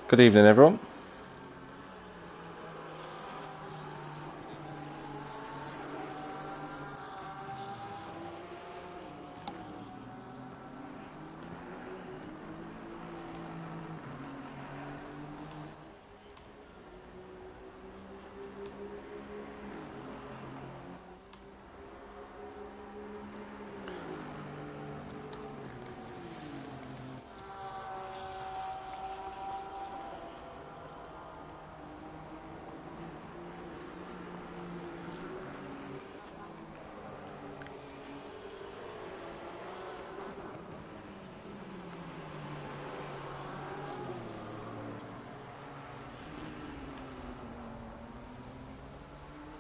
Good evening, everyone.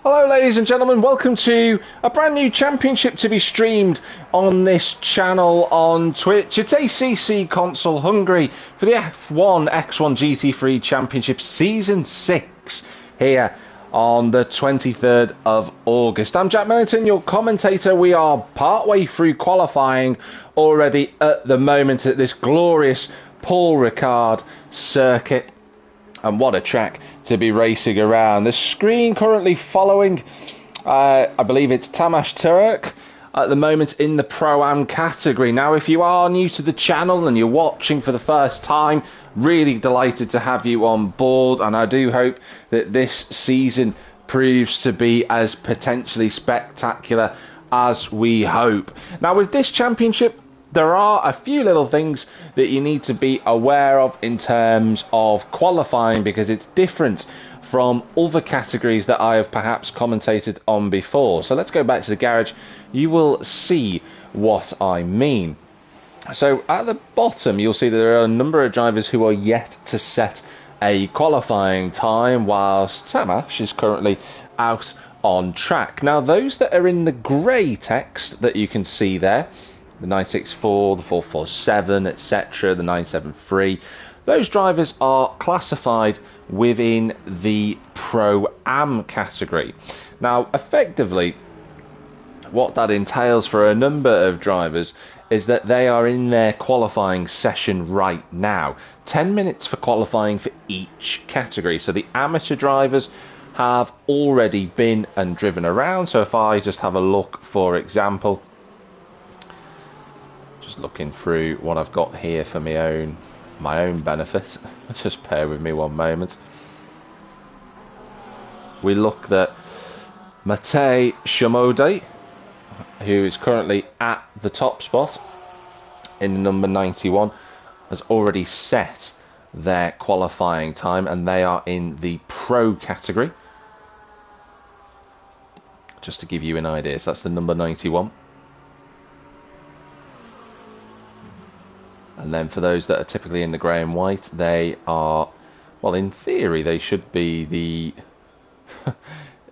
Hello ladies and gentlemen, welcome to a brand new championship to be streamed on this channel on Twitch. It's ACC Console Hungary for the F1X1 GT3 Championship Season 6 here on the 23rd of August. I'm Jack Millington, your commentator. We are partway through qualifying already at the moment at this glorious Paul Ricard circuit. And what a track to be racing around. The screen currently following, I believe it's Tamas Turk at the moment in the Pro-Am category. Now, if you are new to the channel and you're watching for the first time, really delighted to have you on board. And I do hope that this season proves to be as potentially spectacular as we hope. Now, with this championship, there are a few little things that you need to be aware of in terms of qualifying, because it's different from other categories that I have perhaps commentated on before. So let's go back to the garage. You will see what I mean. So at the bottom, you'll see that there are a number of drivers who are yet to set a qualifying time, whilst Tamas is currently out on track. Now, those that are in the grey text that you can see there, the 964, the 447, etc., the 973. Those drivers are classified within the Pro-Am category. Now, effectively, what that entails for a number of drivers is that they are in their qualifying session right now. 10 minutes for qualifying for each category. So the amateur drivers have already been and driven around. So if I just have a look, for example, just looking through what I've got here for my own benefit. Just bear with me one moment. We look at Matej Shimode, who is currently at the top spot in number 91, has already set their qualifying time, and they are in the Pro category. Just to give you an idea, so that's the number 91. And then for those that are typically in the grey and white, they are, well, in theory, they should be the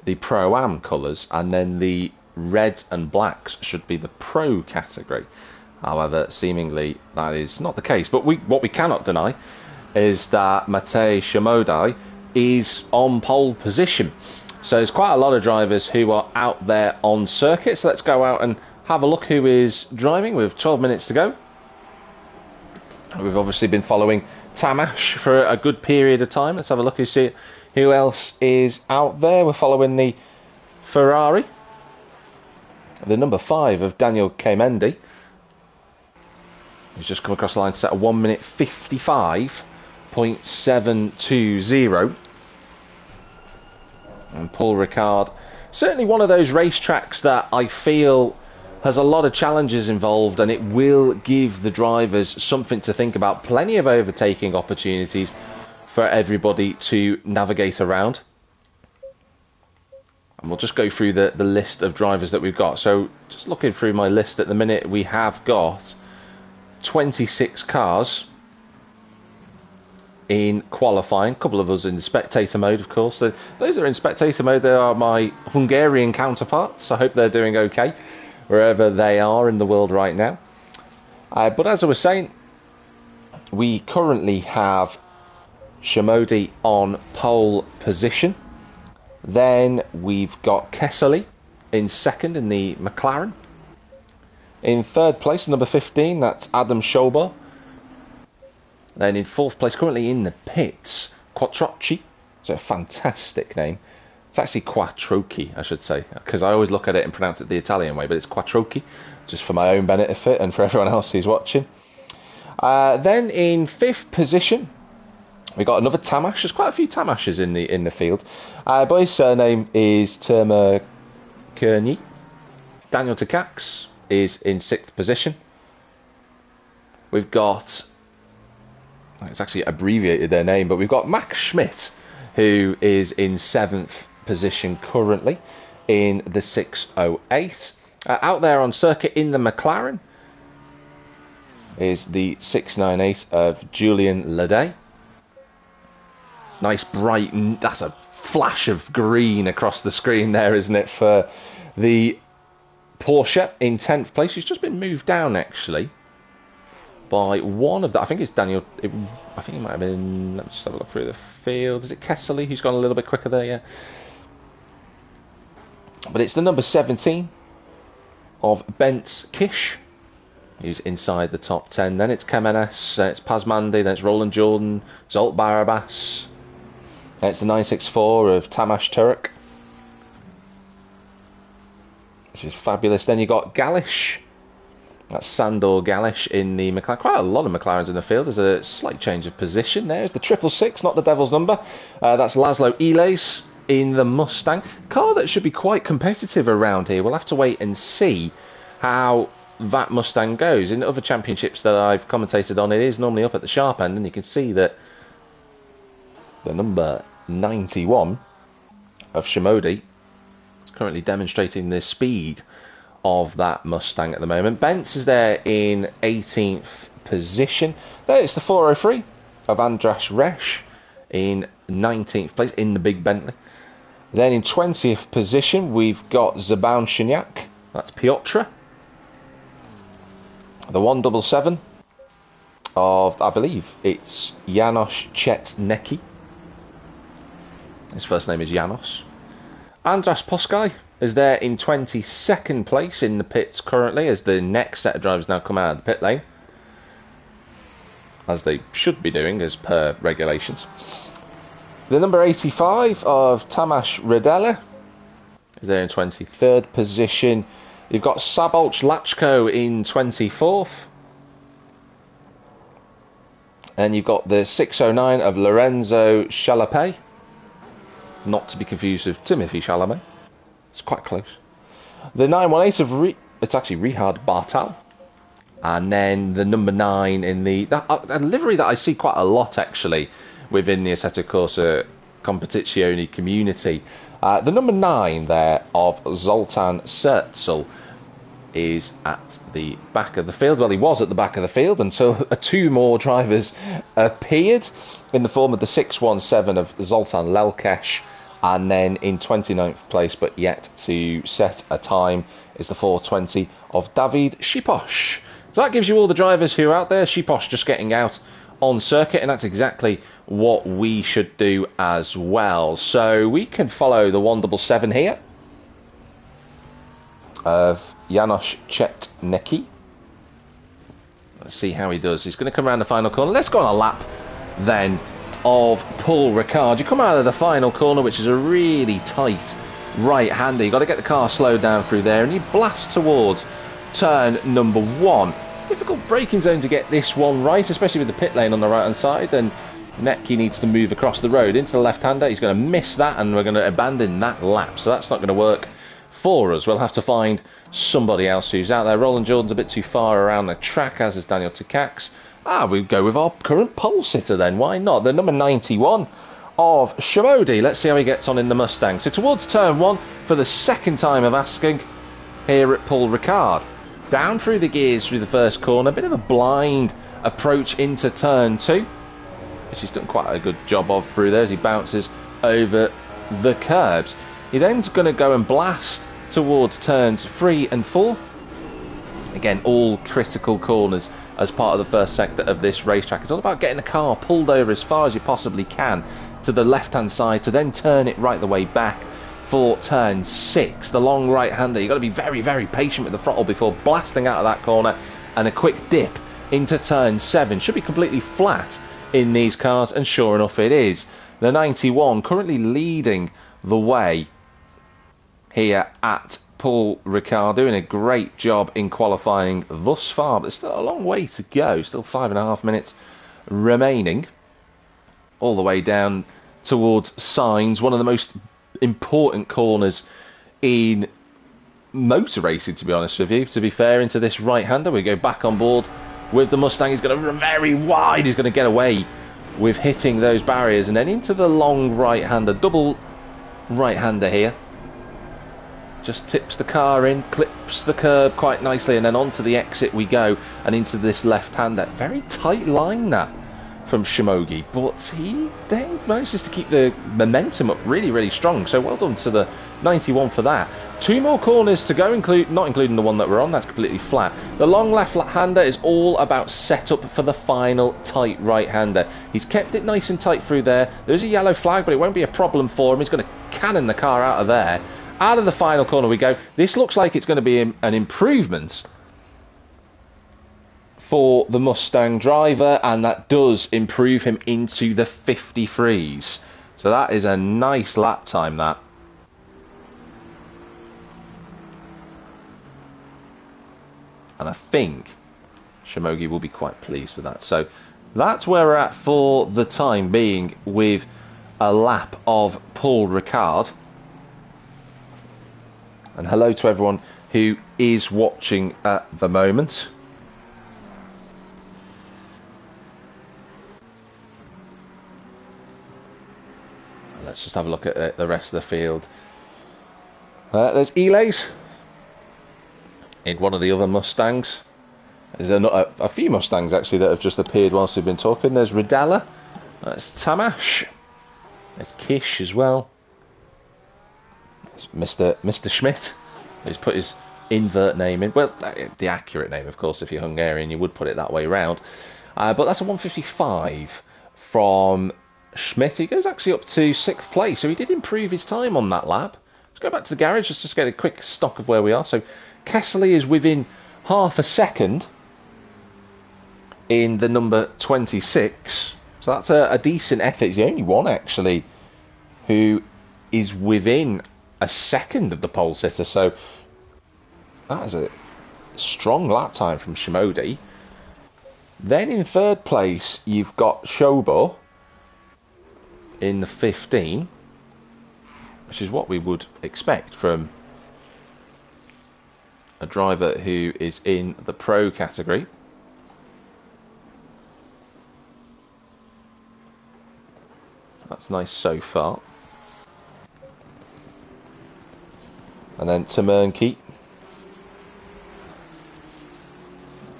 the Pro-Am colours, and then the reds and blacks should be the Pro category. However, seemingly that is not the case. But what we cannot deny is that Matej Shimode is on pole position. So there's quite a lot of drivers who are out there on circuit. So let's go out and have a look who is driving with 12 minutes to go. We've obviously been following Tamas for a good period of time. Let's have a look and see who else is out there. We're following the Ferrari, the number 5 of Daniel Kamendi. He's just come across the line to set a 1 minute 55.720. And Paul Ricard, certainly one of those racetracks that I feel has a lot of challenges involved, and it will give the drivers something to think about. Plenty of overtaking opportunities for everybody to navigate around. And we'll just go through the list of drivers that we've got. So just looking through my list at the minute, we have got 26 cars in qualifying. A couple of us in spectator mode, of course. So those that are in spectator mode, they are my Hungarian counterparts. I hope they're doing okay wherever they are in the world right now. But as I was saying, we currently have Shimode on pole position. Then we've got Kessely in second in the McLaren. In third place, number 15, that's Adam Schober. Then in 4th place, currently in the pits, Quattrocchi. It's a fantastic name. It's actually Quattrocchi, I should say, because I always look at it and pronounce it the Italian way, but it's Quattrocchi, just for my own benefit and for everyone else who's watching. Then in 5th position, we got another Tamash. There's quite a few Tamashes in the field. But his surname is Terma Kearney. Daniel Takacs is in 6th position. We've got, it's actually abbreviated their name, but we've got Max Schmidt, who is in 7th position currently in the 608. Out there on circuit in the McLaren is the 698 of Julian Leday. Nice bright, that's a flash of green across the screen there, isn't it, for the Porsche in 10th place. He's just been moved down, actually, by one of the, I think it's Daniel, I think it might have been, let me just have a look through the field. Is it Kessley who's gone a little bit quicker there? Yeah. But it's the number 17 of Bence Kish, who's inside the top 10. Then it's Kemenes, then it's Pazmandi, then it's Roland Jordan, Zolt Barabas. Then it's the 964 of Tamash Turek, which is fabulous. Then you got Galish. That's Sandor Galish in the McLaren. Quite a lot of McLarens in the field. There's a slight change of position. There's the 666, not the Devil's number. That's Laszlo Iles in the Mustang. Car that should be quite competitive around here. We'll have to wait and see how that Mustang goes. In other championships that I've commentated on, it is normally up at the sharp end, and you can see that the number 91 of Shimodi is currently demonstrating the speed of that Mustang at the moment. Bence is there in 18th position. There it's the 403 of Andras Resch in 19th place in the big Bentley. Then in 20th position we've got Zaboun Shignac, that's Piotr. The 177 of, I believe it's Janos Chetnecki. His first name is Janos. Andras Poskai is there in 22nd place in the pits currently, as the next set of drivers now come out of the pit lane, as they should be doing as per regulations. The number 85 of Tamas Redele is there in 23rd position. You've got Sabolch Lachko in 24th. And you've got the 609 of Lorenzo Chalamet, not to be confused with Timothy Chalamet. It's quite close. The 918 of it's actually Ricard Bartal. And then the number 9 in the a livery that I see quite a lot actually within the Assetto Corsa Competizione community. The number 9 there of Zoltan Sertzel is at the back of the field. Well, he was at the back of the field until 2 more drivers appeared in the form of the 617 of Zoltan Lelkesh. And then in 29th place, but yet to set a time, is the 420 of David Shiposh. So that gives you all the drivers who are out there. Shiposh just getting out on circuit, and that's exactly what we should do as well. So we can follow the 177 here of Janos Chetnecki. Let's see how he does. He's going to come around the final corner. Let's go on a lap then of Paul Ricard. You come out of the final corner, which is a really tight right-hander. You've got to get the car slowed down through there, and you blast towards turn number 1. Difficult braking zone to get this one right, especially with the pit lane on the right-hand side, and Netke needs to move across the road into the left-hander. He's going to miss that, and we're going to abandon that lap, so that's not going to work for us. We'll have to find somebody else who's out there. Roland Jordan's a bit too far around the track, as is Daniel Takacs. We go with our current pole sitter then, why not? The number 91 of Shimodi. Let's see how he gets on in the Mustang. So towards turn 1, for the second time of asking, here at Paul Ricard. Down through the gears through the first corner, a bit of a blind approach into turn 2, which he's done quite a good job of through there as he bounces over the curbs. He then's going to go and blast towards turns 3 and 4. Again, all critical corners as part of the first sector of this racetrack. It's all about getting the car pulled over as far as you possibly can to the left-hand side to then turn it right the way back for turn 6. The long right-hander, you've got to be very, very patient with the throttle before blasting out of that corner, and a quick dip into turn 7. Should be completely flat in these cars, and sure enough it is. The 91 currently leading the way here at Paul Ricard, doing a great job in qualifying thus far, but there's still a long way to go. Still 5.5 minutes remaining, all the way down towards Signs, one of the most important corners in motor racing, to be honest with you. To be fair, into this right-hander, we go back on board with the Mustang. He's going to run very wide. He's going to get away with hitting those barriers, and then into the long right-hander, double right-hander here. Just tips the car in, clips the curb quite nicely, and then onto the exit we go, and into this left-hander. Very tight line that from Shimogi, but he then manages to keep the momentum up really, really strong. So well done to the 91 for that. 2 more corners to go, not including the one that we're on. That's completely flat. The long left-hander is all about setup for the final tight right-hander. He's kept it nice and tight through there. There's a yellow flag, but it won't be a problem for him. He's going to cannon the car out of there. Out of the final corner we go. This looks like it's going to be an improvement for the Mustang driver, and that does improve him into the 53s. So that is a nice lap time, that. And I think Shimogi will be quite pleased with that. So that's where we're at for the time being, with a lap of Paul Ricard. And hello to everyone who is watching at the moment. Let's just have a look at the rest of the field. There's Elays in one of the other Mustangs. There's a few Mustangs actually that have just appeared whilst we've been talking. There's Ridella. That's Tamash. There's Kish as well. Mr. Schmidt. He's put his invert name in. Well, the accurate name, of course, if you're Hungarian, you would put it that way round. But that's a 155 from Schmidt. He goes actually up to 6th place, so he did improve his time on that lap. Let's go back to the garage just to get a quick stock of where we are. So Kessley is within half a second in the number 26. So that's a decent effort. He's the only one, actually, who is within a second of the pole sitter, so that is a strong lap time from Shimodi. Then in 3rd place you've got Shobo in the 15, which is what we would expect from a driver who is in the pro category. That's nice so far. And then Tamernkey,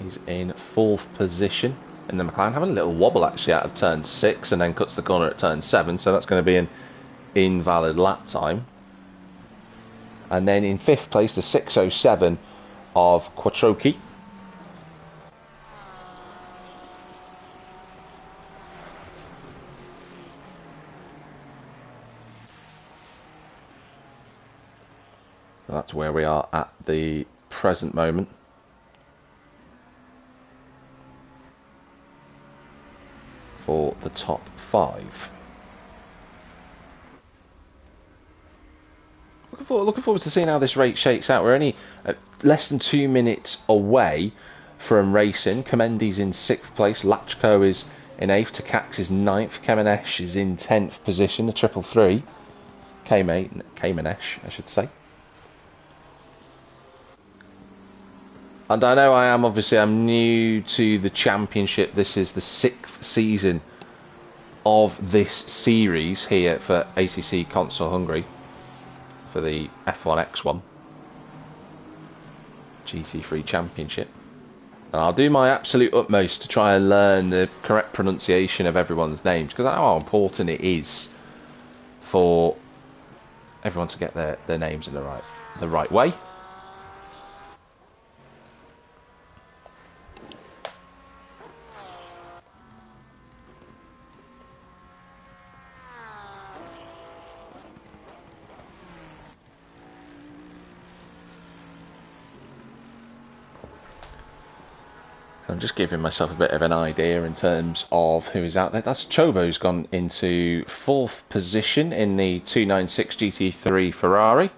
he's in 4th position in the McLaren, having a little wobble actually out of turn 6, and then cuts the corner at turn 7, so that's going to be an invalid lap time. And then in 5th place, the 607 of Quattrochi. That's where we are at the present moment. For the top 5. Looking forward to seeing how this race shakes out. We're only less than 2 minutes away from racing. Comendi's in 6th place. Lachko is in 8th. Takax is 9th. Kemenesh is in 10th position. The 333. Kemenesh, I should say. And I know I'm new to the championship. This is the 6th season of this series here for ACC Console Hungary for the F1X1 GT3 Championship. And I'll do my absolute utmost to try and learn the correct pronunciation of everyone's names, because I know how important it is for everyone to get their names in the right way. So I'm just giving myself a bit of an idea in terms of who is out there. That's Chobo's gone into 4th position in the 296 GT3 Ferrari.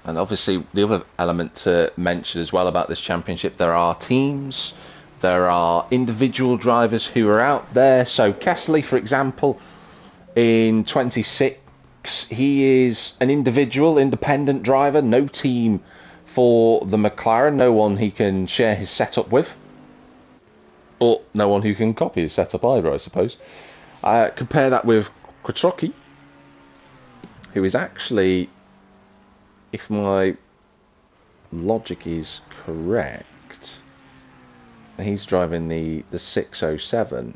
And obviously the other element to mention as well about this championship, there are teams, there are individual drivers who are out there. So Kessley, for example, in 26, he is an individual, independent driver, no team for the McLaren, no one he can share his setup with, but no one who can copy his setup either, I suppose. Compare that with Quattrocchi, who is actually, if my logic is correct, he's driving the 607.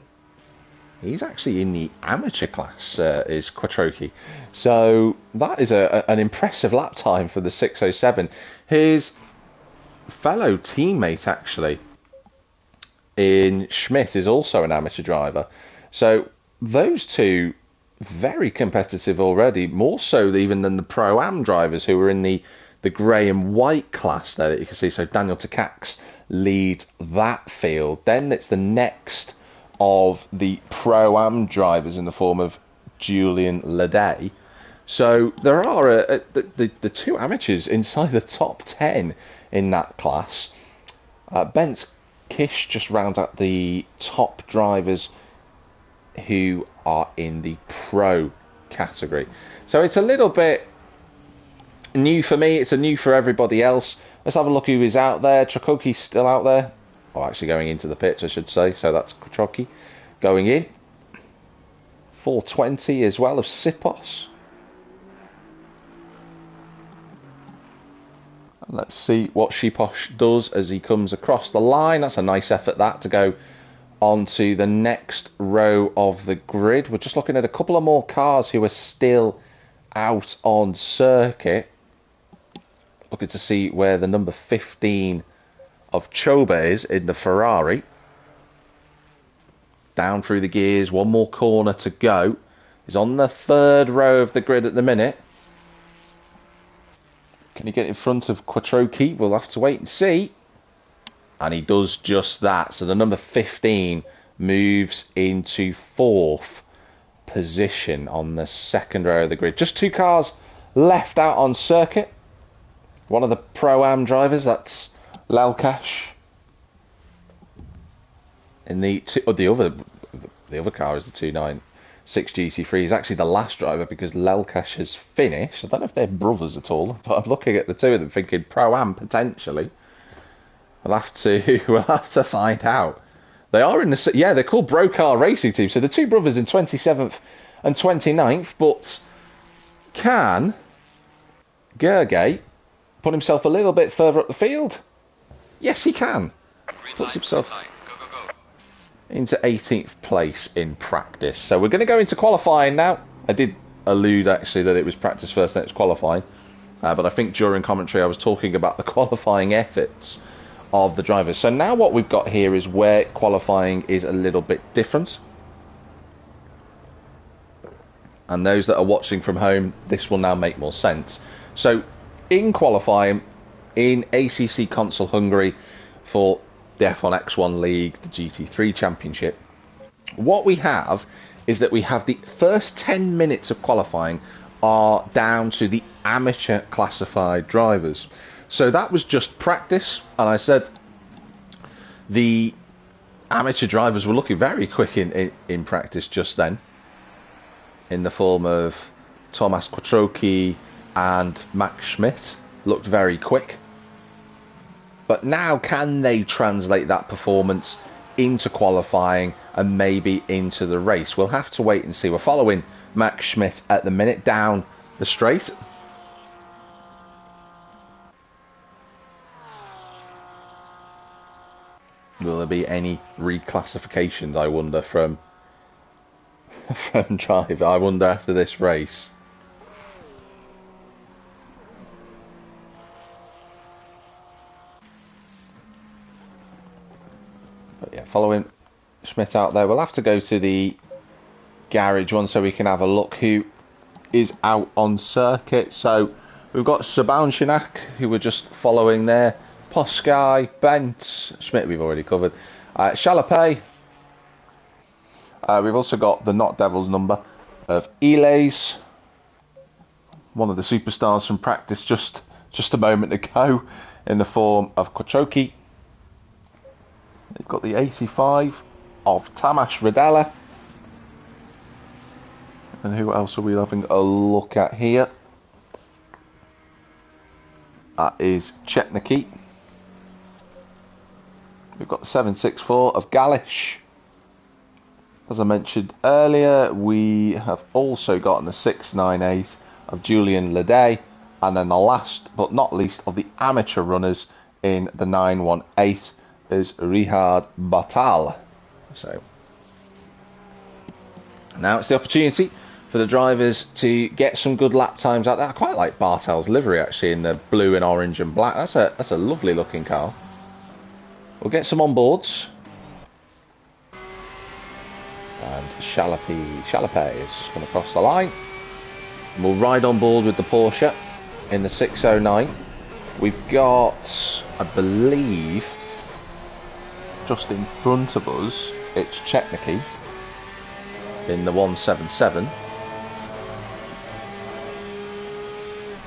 He's actually in the amateur class, is Quattrocchi. So that is an impressive lap time for the 607. His fellow teammate, actually, in Schmidt, is also an amateur driver. So those two, very competitive already, more so even than the Pro-Am drivers who were in the grey and white class there that you can see. So Daniel Takacs leads that field. Then it's the next of the Pro-Am drivers in the form of Julian Leday. So there are the two amateurs inside the top 10 in that class. Bent Kish just rounds out the top drivers who are in the Pro category. So it's a little bit new for me, it's a new for everybody else. Let's have a look who is out there. Trococchi's still out there. Oh, actually going into the pits, I should say. So that's Quattrocchi going in. 420 as well of Sipos. And let's see what Sipos does as he comes across the line. That's a nice effort, that, to go onto the next row of the grid. We're just looking at a couple of more cars who are still out on circuit. Looking to see where the number 15 of Choba is in the Ferrari. Down through the gears, one more corner to go. He's on the 3rd row of the grid at the minute. Can he get in front of Quattrocchi? We'll have to wait and see. And he does just that. So the number 15 moves into 4th position on the 2nd row of the grid. Just 2 cars left out on circuit. One of the Pro-Am drivers, that's Lelkash. In the other car is the 296 GT3. He's actually the last driver because Lelkash has finished. I don't know if they're brothers at all, but I'm looking at the two of them thinking Pro-Am potentially. We'll have to find out. They are in the, yeah, they're called Brocar Racing Team. So the two brothers in 27th and 29th, but can Gergely put himself a little bit further up the field? Yes, he can. Puts himself into 18th place in practice. So we're going to go into qualifying now. I did allude actually that it was practice first and it was qualifying. But I think during commentary I was talking about the qualifying efforts of the drivers. So now what we've got here is where qualifying is a little bit different. And those that are watching from home, this will now make more sense. So in qualifying, in ACC Console Hungary for the F1X1 League, the GT3 Championship, what we have is that we have the first 10 minutes of qualifying are down to the amateur classified drivers. So that was just practice, and I said the amateur drivers were looking very quick in practice just then, in the form of Thomas Quattrocchi and Max Schmidt. Looked very quick. But now can they translate that performance into qualifying and maybe into the race? We'll have to wait and see. We're following Max Schmidt at the minute down the straight. Will there be any reclassifications, I wonder, from drive? I wonder after this race. But yeah, following Schmidt out there. We'll have to go to the garage one so we can have a look who is out on circuit. So We've got Sebastianak, who we're just following there. Poskai, Bent, Schmidt we've already covered. Chalapet. We've also got the Not Devils number of Ilays, one of the superstars from practice just a moment ago, in the form of Quattrochi. We've got the 85 of Tamas Radella. And who else are we having a look at here? That is Chetniki. We've got the 764 of Galish. As I mentioned earlier, we have also gotten the 698 of Julian Leday. And then the last but not least of the amateur runners in the 918 is Ricard Batal. So now it's the opportunity for the drivers to get some good lap times out there. I quite like Bartel's livery actually, in the blue and orange and black. That's a lovely looking car. We'll get some onboards. And Chalapet is just going to cross the line. And we'll ride on board with the Porsche in the 609. We've got, I believe, just in front of us, it's Chetniki in the 177.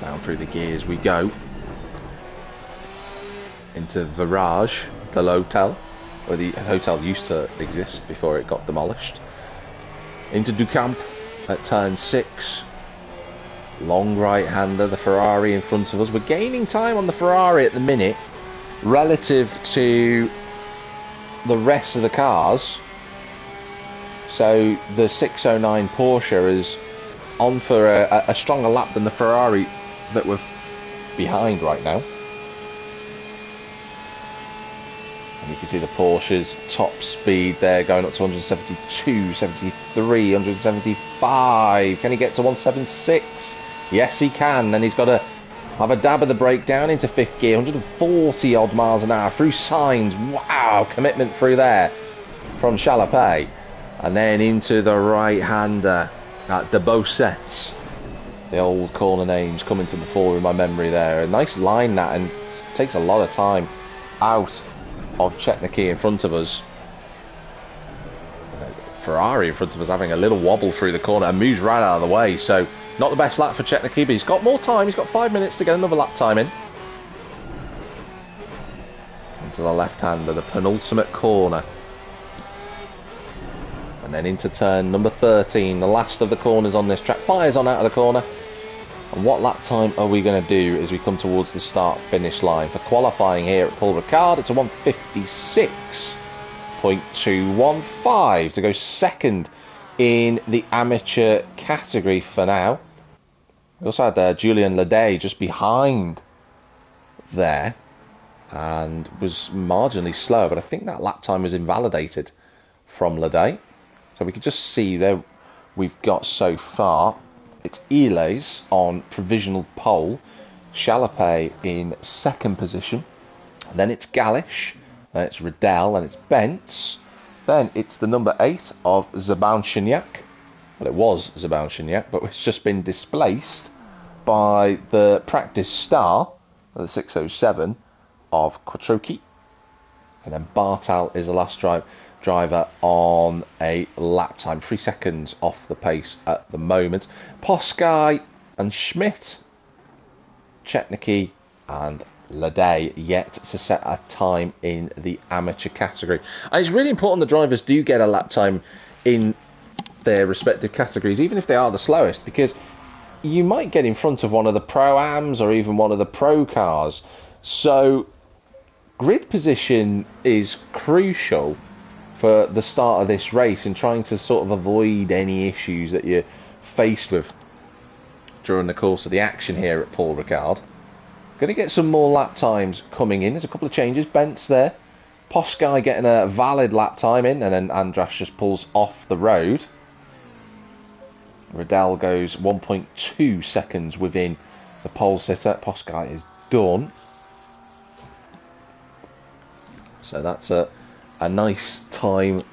Down through the gears we go. Into Virage, the hotel, where the hotel used to exist before it got demolished. Into Ducamp at turn 6. Long right-hander, the Ferrari in front of us. We're gaining time on the Ferrari at the minute relative to the rest of the cars. So the 609 Porsche is on for a stronger lap than the Ferrari that we're behind right now. And you can see the Porsche's top speed there going up to 172, 73, 175. Can he get to 176? Yes, he can. Then he's got to have a dab of the brake down into 5th gear. 140 odd miles an hour through signs. Wow, commitment through there from Chalapet. And then into the right-hander at De Beausset. The old corner names coming to the fore in my memory there. A nice line that, and takes a lot of time out of Chetniki in front of us. Ferrari in front of us having a little wobble through the corner and moves right out of the way. So not the best lap for Chetniki, but he's got more time. He's got 5 minutes to get another lap time in. Into the left-hander, the penultimate corner. And then into turn number 13, the last of the corners on this track. Fires on out of the corner. And what lap time are we going to do as we come towards the start-finish line? For qualifying here at Paul Ricard, it's a 156.215 to go second in the amateur category for now. We also had Julian Leday just behind there and was marginally slow, but I think that lap time was invalidated from Leday. So we can just see there we've got so far. It's Ilays on provisional pole, Chalapet in second position, and then it's Galish, then it's Riddell, and it's Bentz, then it's the number 8 of Sebastianak. Well, it was Sebastianak, but it's just been displaced by the practice star, the 607 of Quattrochi, and then Bartal is the last driver on a lap time, 3 seconds off the pace at the moment. Poskai and Schmidt, Chetniki and Leday yet to set a time in the amateur category. And it's really important the drivers do get a lap time in their respective categories, even if they are the slowest, because you might get in front of one of the Pro-Ams or even one of the Pro cars. So grid position is crucial for the start of this race and trying to sort of avoid any issues that you're faced with during the course of the action here at Paul Ricard. Going to get some more lap times coming in. There's a couple of changes. Bent's there. Poskai getting a valid lap time in, and then Andras just pulls off the road. Riddell goes 1.2 seconds within the pole sitter. Poskai is done. So that's a nice time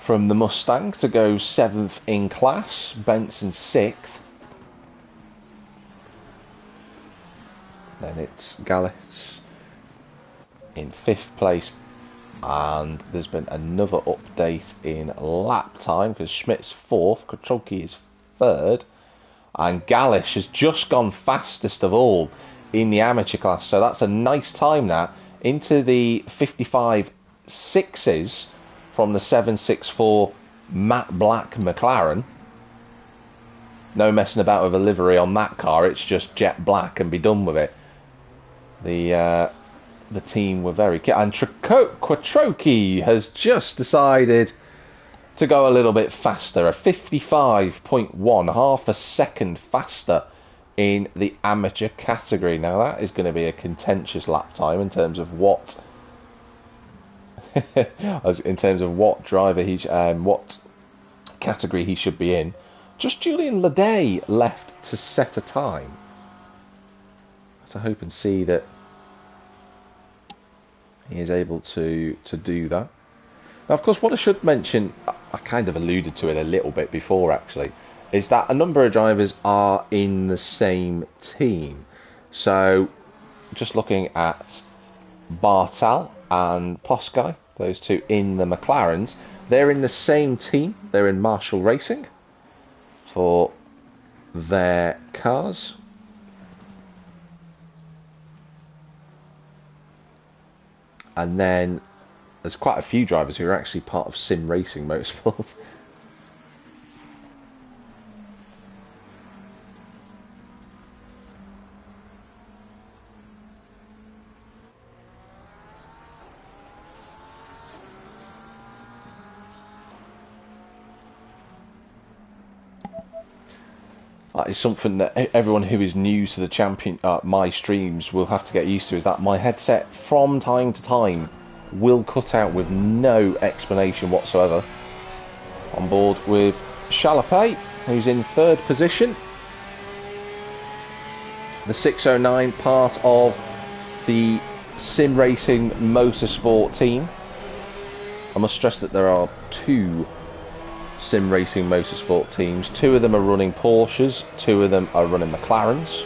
from the Mustang to go 7th in class. Benson 6th. Then it's Gallis in 5th place. And there's been another update in lap time because Schmidt's 4th, Kutrocki is 3rd, and Gallish has just gone fastest of all in the amateur class. So that's a nice time now into the 55.6s from the 764 matte black McLaren. No messing about with a livery on that car, it's just jet black and be done with it. The team were very keen, and Quattrochi has just decided to go a little bit faster, a 55.1, half a second faster in the amateur category. Now that is going to be a contentious lap time in terms of what, what driver what category he should be in. Just Julian Leday left to set a time. So hope and see that he is able to do that. Now, of course, what I should mention, I kind of alluded to it a little bit before actually, is that a number of drivers are in the same team. So just looking at Bartal and Poskai, those two in the McLarens, they're in the same team. They're in Marshall Racing for their cars. And then there's quite a few drivers who are actually part of Sim Racing Motorsport. That is something that everyone who is new to the my streams will have to get used to, is that my headset from time to time will cut out with no explanation whatsoever. On board with Chalapet, who's in 3rd position. The 609, part of the Sim Racing Motorsport team. I must stress that there are 2 Sim Racing Motorsport teams. 2 of them are running Porsches, 2 of them are running McLarens.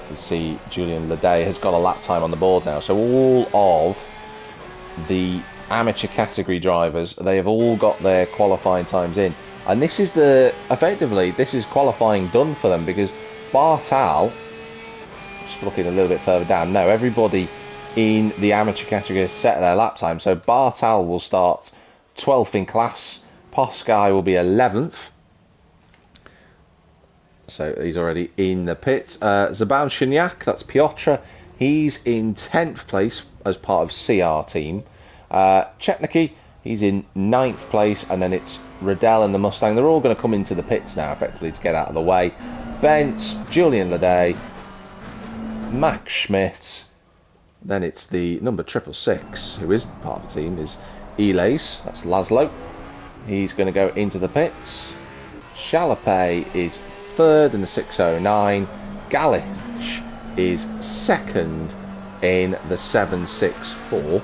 You see Julian Leday has got a lap time on the board now, so all of the amateur category drivers, they have all got their qualifying times in, and this is effectively this is qualifying done for them, because Bartal, just looking a little bit further down, no, everybody in the amateur category has set their lap time. So Bartal will start 12th in class, Poskai will be 11th, so he's already in the pits. Zaban Shunyak, that's Piotr, he's in 10th place as part of CR team. Chetnicki, he's in 9th place, and then it's Riddell and the Mustang. They're all going to come into the pits now effectively to get out of the way. Bentz, Julian Leday, Max Schmidt, then it's the number 666 who is part of the team, is Elays, that's Laszlo. He's going to go into the pits. Chalapet is 3rd in the 609. Gallich is 2nd in the 764.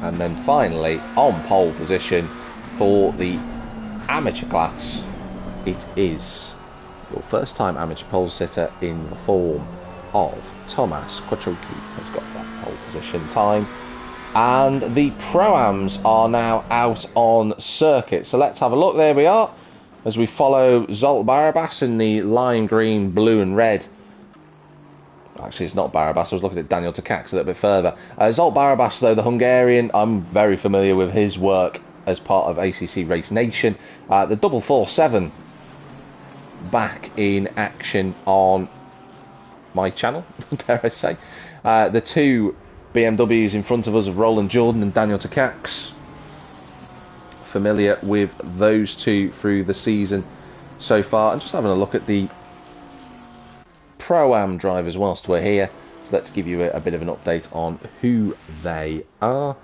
And then finally, on pole position for the amateur class, it is your first time amateur pole sitter in the form of Tomasz Quattrochi has got that pole position time. And the Pro-Ams are now out on circuit. So let's have a look. There we are, as we follow Zolt Barabas in the lime green, blue and red. Actually, it's not Barabas. I was looking at Daniel Takacs a little bit further. Zolt Barabas, though, the Hungarian, I'm very familiar with his work as part of ACC Race Nation. The 447 back in action on my channel, dare I say. The 2 BMWs in front of us of Roland Jordan and Daniel Takacs. Familiar with those 2 through the season so far. And just having a look at the Pro-Am drivers whilst we're here. So let's give you a bit of an update on who they are.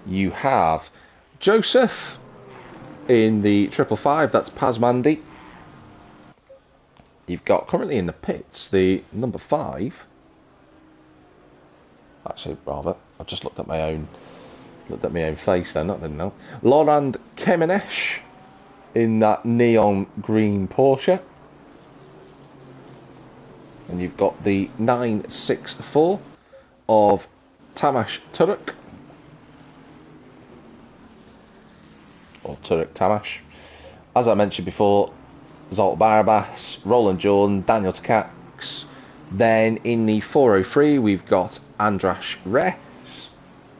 You have Joseph in the 555, that's Pazmandi. You've got currently in the pits the number 5. Actually, rather, I've just looked at my own face then, that didn't help. Laurent Kemenesh in that neon green Porsche. And you've got the 964 of Tamas Turek. Or Turek Tamas. As I mentioned before, Zolt Barabas, Roland Jordan, Daniel Takacs. Then in the 403 we've got Andras Resch.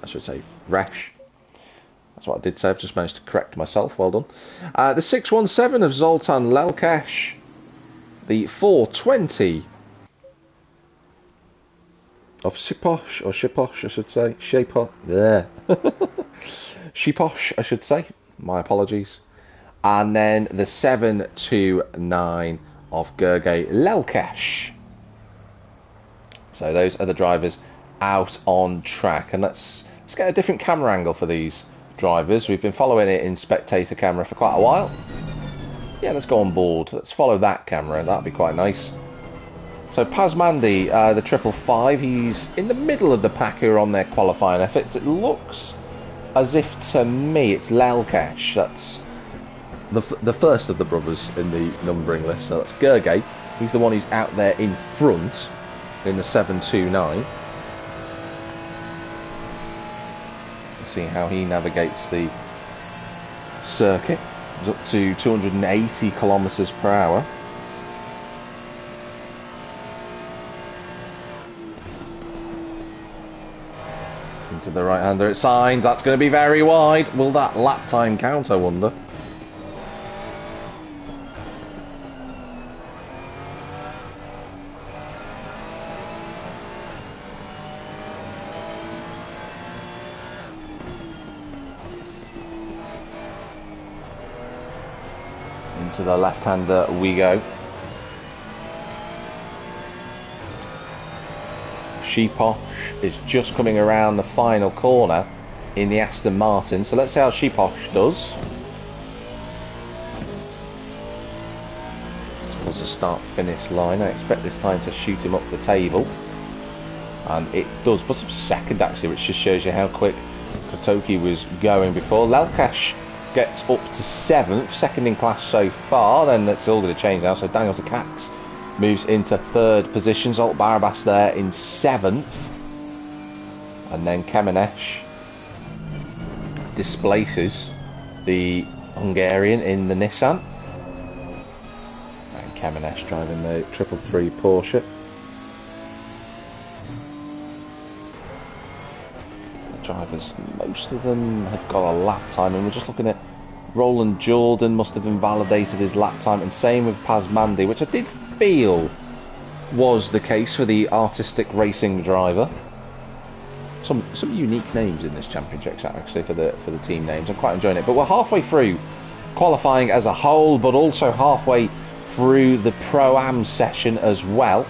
I should say Resch. That's what I did say. I've just managed to correct myself. Well done. The 617 of Zoltan Lelkesh. The 420 of Shiposh, or Shiposh, I should say. Shiposh. Yeah. Shiposh, I should say. My apologies. And then the 729 of Gergely Lelkesh. So those are the drivers out on track. And let's get a different camera angle for these drivers. We've been following it in spectator camera for quite a while. Yeah, let's go on board. Let's follow that camera. That'd be quite nice. So Pazmandi, the 555, he's in the middle of the pack who are on their qualifying efforts. It looks as if, to me, it's Lelkesh. That's the first of the brothers in the numbering list. So that's Gergely. He's the one who's out there in front in the 729. Let's see how he navigates the circuit. It's up to 280 kilometers per hour. Into the right-hander it signs. That's going to be very wide. Will that lap time count, I wonder? Into the left-hander we go. Shiposh is just coming around the final corner in the Aston Martin. So let's see how Shiposh does. Towards the start-finish line. I expect this time to shoot him up the table. And it does. But some second, actually, which just shows you how quick Kotoki was going before. Lelkesh gets up to 7th, second in class so far. Then that's all going to change now. So Daniel Takacs moves into 3rd position. Zolt Barabas there in 7th. And then Kemenesh displaces the Hungarian in the Nissan. And Kemenesh driving the 333 Porsche. Drivers, most of them have got a lap time, and we're just looking at Roland Jordan must have invalidated his lap time, and same with Pazmandi, which I did feel was the case for the artistic racing driver. Some unique names in this championship actually for the team names. I'm quite enjoying it. But we're halfway through qualifying as a whole, but also halfway through the Pro-Am session as well.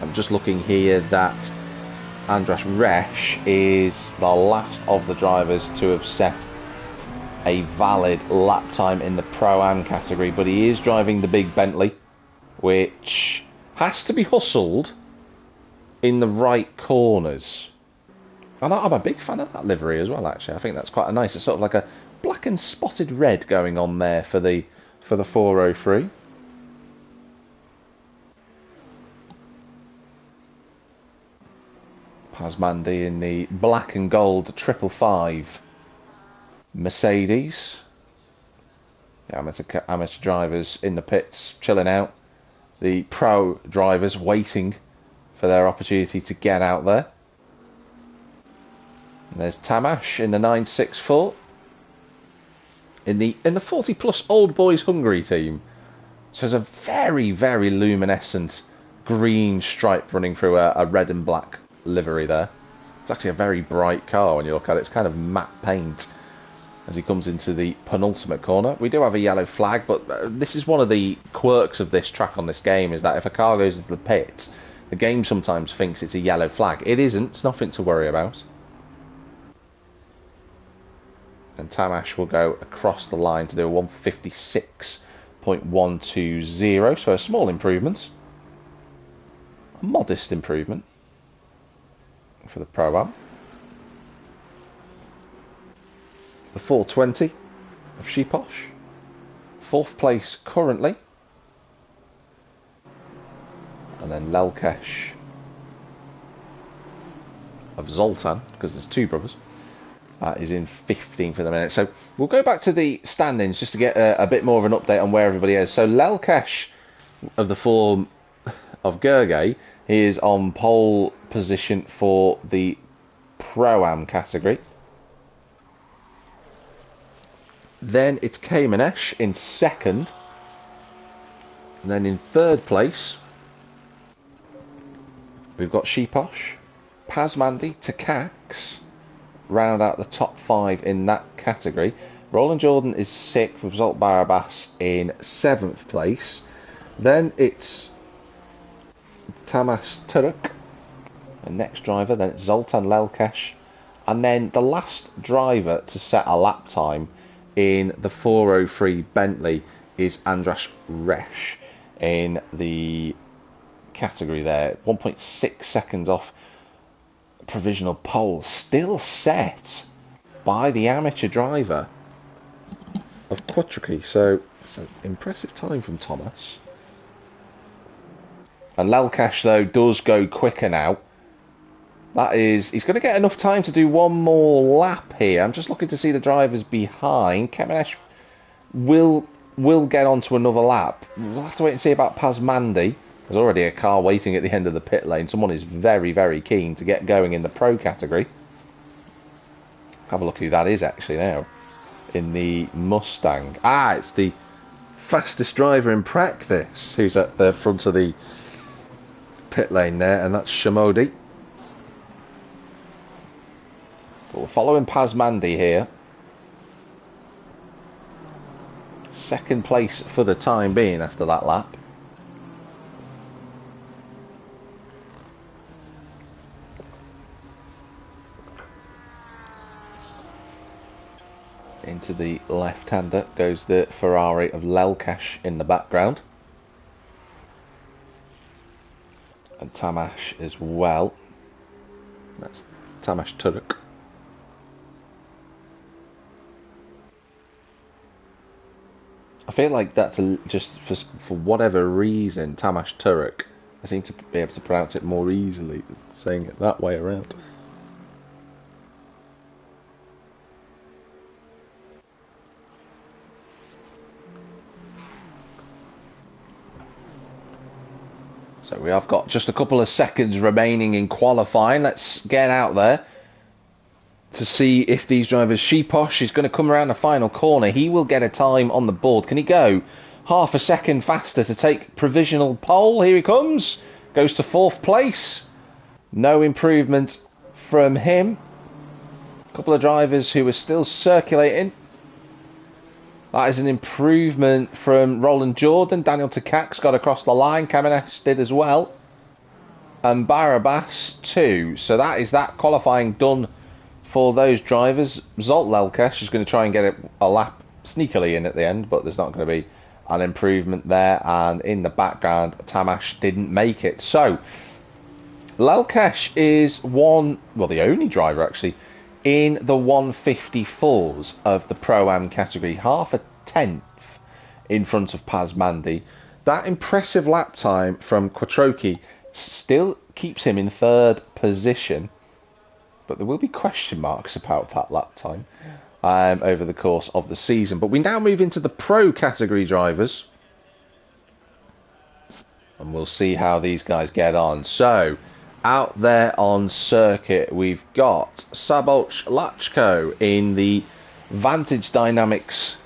I'm just looking here that Andras Resch is the last of the drivers to have set a valid lap time in the Pro-Am category, but he is driving the big Bentley, which has to be hustled in the right corners. And I'm a big fan of that livery as well, actually. I think that's quite nice. It's sort of like a black and spotted red going on there for the 403. Pazmandi in the black and gold 555 Mercedes. The amateur drivers in the pits chilling out. The pro drivers waiting for their opportunity to get out there. And there's Tamas in the 964. In the 40 plus Old Boys Hungary team. So there's a very, very luminescent green stripe running through a red and black livery there. It's actually a very bright car when you look at it. It's kind of matte paint as he comes into the penultimate corner. We do have a yellow flag, but this is one of the quirks of this track on this game, is that if a car goes into the pits, the game sometimes thinks it's a yellow flag. It isn't. It's nothing to worry about. And Tamas will go across the line to do a 156.120, so a small improvement. A modest improvement for the Pro-Am. The 420 of Shiposh, 4th place currently. and Lelkesh of Zoltan, because there's two brothers, is in 15th at the minute. So we'll go back to the standings just to get a bit more of an update on where everybody is. So Lelkesh of the form of Gergely, he is on pole position for the Pro-Am category. Then it's Kamenesh in second. And then in third place, we've got Sheeposh, Pazmandi, Takax, round out the top 5 in that category. Roland Jordan is 6th with Zolt Barabas in 7th place. Then it's Tamas Turk, the next driver. Then it's Zoltan Lelkesh. And then the last driver to set a lap time in the 403 Bentley is Andras Resch in the category there. 1.6 seconds off provisional pole, still set by the amateur driver of Quattrocki. So it's an impressive time from Thomas. And Lelkesh, though, does go quicker now. That is, he's going to get enough time to do one more lap here. I'm just looking to see the drivers behind. Kamenesh will get onto another lap. We'll have to wait and see about Pazmandi. There's already a car waiting at the end of the pit lane. Someone is very, very keen to get going in the pro category. Have a look who that is actually now. In the Mustang. Ah, it's the fastest driver in practice who's at the front of the pit lane there, and that's Shamodi. But we're following Pazmandi here. Second place for the time being after that lap. Into the left-hander goes the Ferrari of Lelkesh in the background. And Tamash as well. That's Tamash Turk. I feel like that's just for whatever reason, Tamash Turk. I seem to be able to pronounce it more easily saying it that way around. So we have got just a couple of seconds remaining in qualifying. Let's get out there to see if these drivers... Sheeposh is going to come around the final corner. He will get a time on the board. Can he go half a second faster to take provisional pole? Here he comes. Goes to 4th place. No improvement from him. A couple of drivers who are still circulating. That is an improvement from Roland Jordan. Daniel Takax got across the line. Kamenesh did as well. And Barabas too. So that is that qualifying done for those drivers. Zolt Lelkesh is going to try and get a lap sneakily in at the end, but there's not going to be an improvement there. And in the background, Tamash didn't make it. So Lelkesh is the only driver actually in the 154s of the Pro-Am category, half a tenth in front of Pazmandi. That impressive lap time from Quattrocki still keeps him in 3rd position, but there will be question marks about that lap time over the course of the season. But we now move into the Pro category drivers, and we'll see how these guys get on. So out there on circuit, we've got Sabolch Lachko in the Vantage Dynamics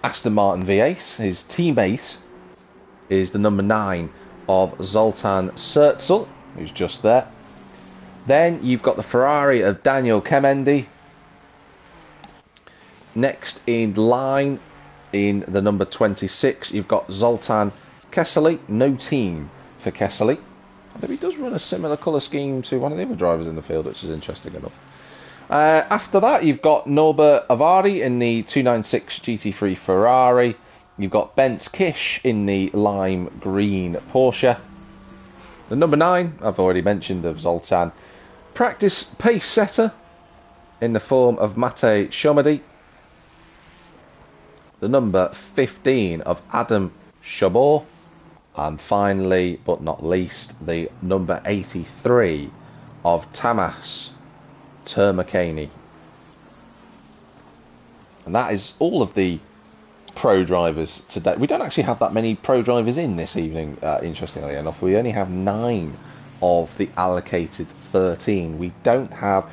Aston Martin V8. His teammate is the number 9 of Zoltan Sertzel, who's just there. Then you've got the Ferrari of Daniel Kemendi. Next in line, in the number 26, you've got Zoltan Kessely. No team for Kessely. Although he does run a similar colour scheme to one of the other drivers in the field, which is interesting enough. After that, you've got Norbert Avari in the 296 GT3 Ferrari. You've got Bent Kish in the lime green Porsche. The number 9, I've already mentioned, of Zoltan. Practice pace setter in the form of Mate Shomadi. The number 15 of Adam Shabor. And finally, but not least, the number 83 of Tamas Termakani. And that is all of the pro drivers today. We don't actually have that many pro drivers in this evening, interestingly enough. We only have 9 of the allocated 13. We don't have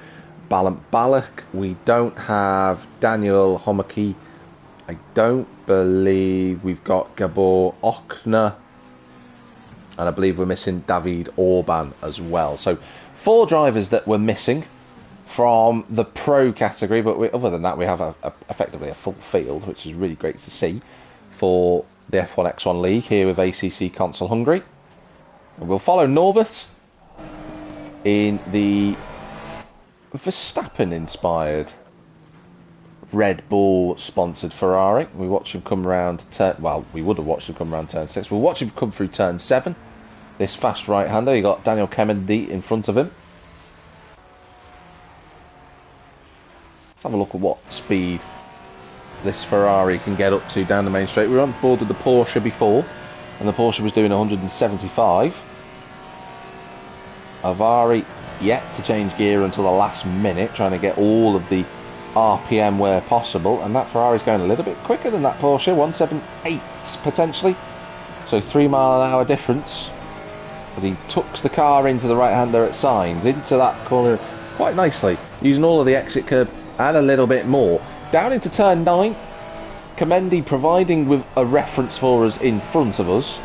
Balan Balak, we don't have Daniel Homaki, I don't believe we've got Gabor Okner, and I believe we're missing David Orban as well. So 4 drivers that we're missing from the pro category, but other than that we have effectively a full field, which is really great to see for the F1X1 League here with ACC Console Hungary. And we'll follow Norbert in the Verstappen inspired Red Bull sponsored Ferrari. We watch him come around we would have watched him come around turn 6. We'll watch him come through turn 7. This fast right hander, you got Daniel Kemendy in front of him. Let's have a look at what speed this Ferrari can get up to down the main straight. We were on board with the Porsche before, and the Porsche was doing 175. Avari yet to change gear until the last minute, trying to get all of the RPM where possible, and that Ferrari's going a little bit quicker than that Porsche, 178 potentially, so 3 mile an hour difference as he tucks the car into the right hander at signs, into that corner quite nicely, using all of the exit curb and a little bit more. Down into turn 9, Kemendy providing with a reference for us in front of us.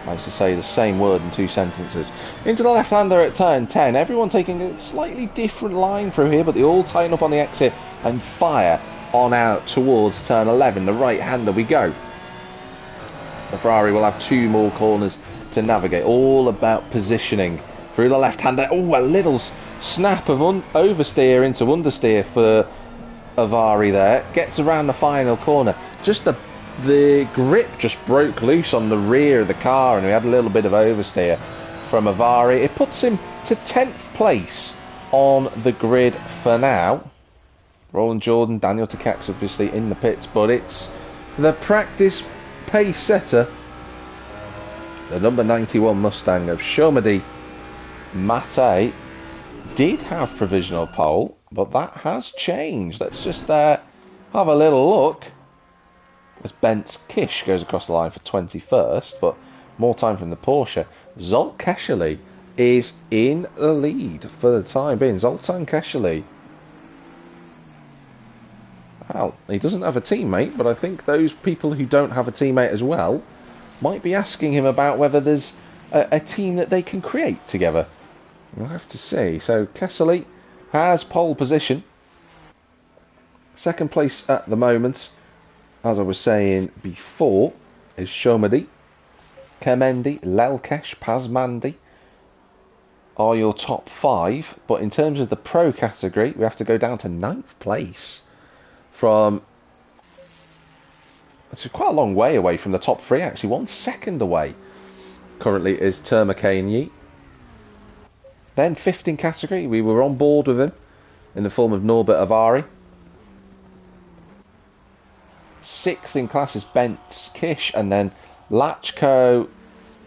Nice to say the same word in 2 sentences. Into the left-hander at turn 10. Everyone taking a slightly different line through here, but they all tighten up on the exit and fire on out towards turn 11. The right-hander we go. The Ferrari will have 2 more corners to navigate. All about positioning through the left-hander. Oh, a little snap of oversteer into understeer for Avari there. Gets around the final corner. Just the grip just broke loose on the rear of the car, and we had a little bit of oversteer from Avari. It puts him to 10th place on the grid for now. Roland Jordan, Daniel Takacs obviously in the pits, but it's the practice pace setter, the number 91 Mustang of Shomadi Mate. Did have provisional pole, but that has changed. Let's just have a little look as Bent Kish goes across the line for 21st, but more time from the Porsche. Zolt Kesherly is in the lead for the time being. Zoltan Kesherly. Well, he doesn't have a teammate, but I think those people who don't have a teammate as well might be asking him about whether there's a team that they can create together. We'll have to see. So Kesherly has pole position. 2nd place at the moment, as I was saying before, is Shomadi, Kemendy, Lelkesh, Pazmandi are your top 5. But in terms of the pro category, we have to go down to 9th place from... It's quite a long way away from the top 3, actually. 1 second away currently is Termakani. Then 5th in category, we were on board with him in the form of Norbert Avari. 6th in class is Bent Kish, and then Lachko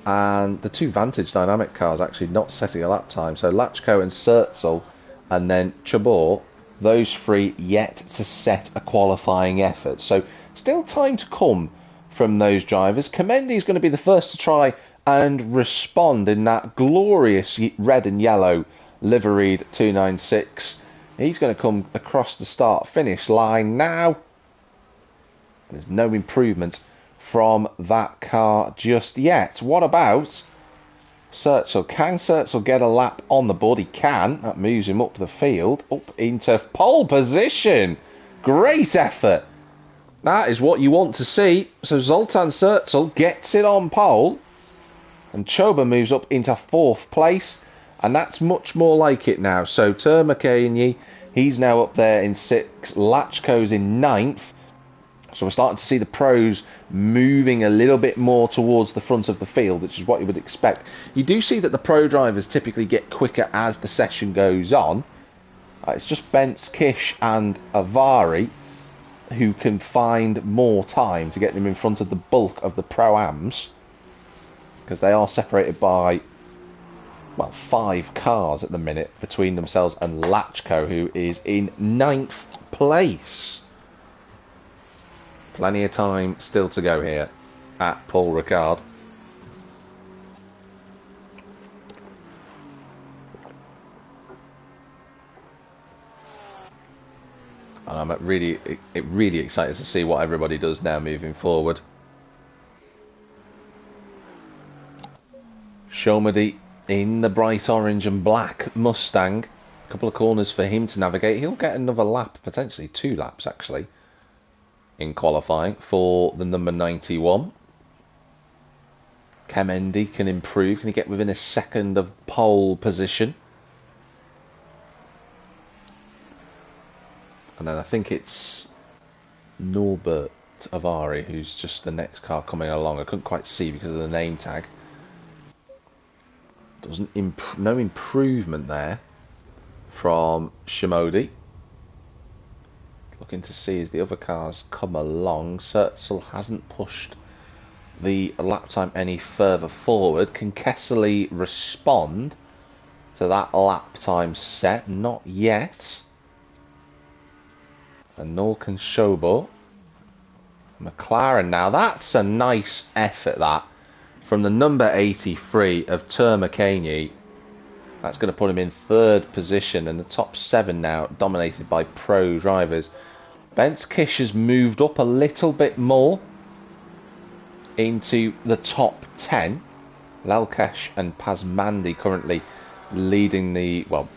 and the 2 Vantage Dynamic cars actually not setting a lap time. So Lachko and Sertzel, and then Chabot, those 3 yet to set a qualifying effort. So still time to come from those drivers. Kemendy is going to be the first to try and respond in that glorious red and yellow liveried 296. He's going to come across the start-finish line now. There's no improvement from that car just yet. What about Sertzel? Can Sertzel get a lap on the board? He can. That moves him up the field, up into pole position. Great effort. That is what you want to see. So Zoltan Sertzel gets it on pole, and Choba moves up into 4th place, and that's much more like it now. So Termakani, he's now up there in 6th. Lachko's in 9th. So we're starting to see the pros moving a little bit more towards the front of the field, which is what you would expect. You do see that the pro drivers typically get quicker as the session goes on. It's just Bent, Kish and Avari who can find more time to get them in front of the bulk of the pro-ams. because they are separated by, well, 5 cars at the minute between themselves and Lachko, who is in 9th place. Plenty of time still to go here at Paul Ricard. And I'm really excited to see what everybody does now moving forward. Shomady in the bright orange and black Mustang. A couple of corners for him to navigate. He'll get another lap, potentially 2 laps actually, in qualifying for the number 91. Kemendy can improve. Can he get within a second of pole position? And then I think it's Norbert Avari who's just the next car coming along. I couldn't quite see because of the name tag. No improvement there from Shimodi. Looking to see as the other cars come along. Sertzel hasn't pushed the lap time any further forward. Can Kessley respond to that lap time set? Not yet. And nor can Shobo. McLaren now. That's a nice effort, that. From the number 83 of Termakanyi. That's going to put him in 3rd position. And the top 7 now dominated by pro drivers. Benskish has moved up a little bit more into the top 10. Lelkesh and Pazmandi currently leading the, well,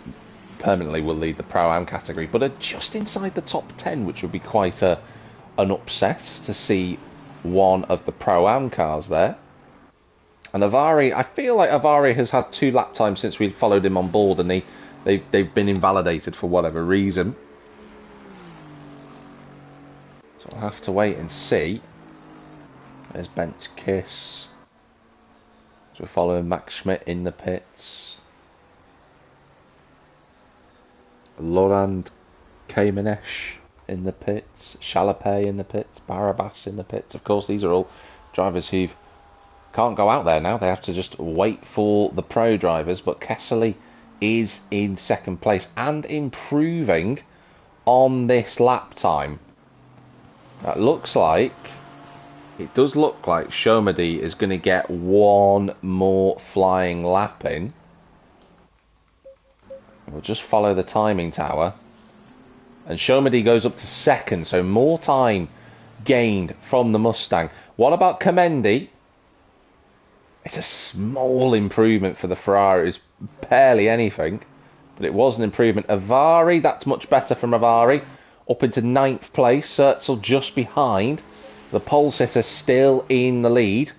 permanently will lead the Pro-Am category, but are just inside the top 10, which would be quite an upset to see one of the Pro-Am cars there. And Avari, I feel like Avari has had 2 lap times since we followed him on board, and they've been invalidated for whatever reason. So I'll have to wait and see. There's Bench Kiss. So we're following Max Schmidt in the pits. Laurent Kamenesh in the pits, Chalapé in the pits, Barabas in the pits. Of course, these are all drivers who can't go out there now. They have to just wait for the pro drivers. But Kessley is in 2nd place and improving on this lap time. That looks like, it does look like Shomady is going to get 1 more flying lap in. We'll just follow the timing tower. And Shomady goes up to 2nd, so more time gained from the Mustang. What about Kemendy? It's a small improvement for the Ferrari. It's barely anything, but it was an improvement. Avari, that's much better from Avari. Up into 9th place. Sertzel just behind. The pole sitter still in the lead.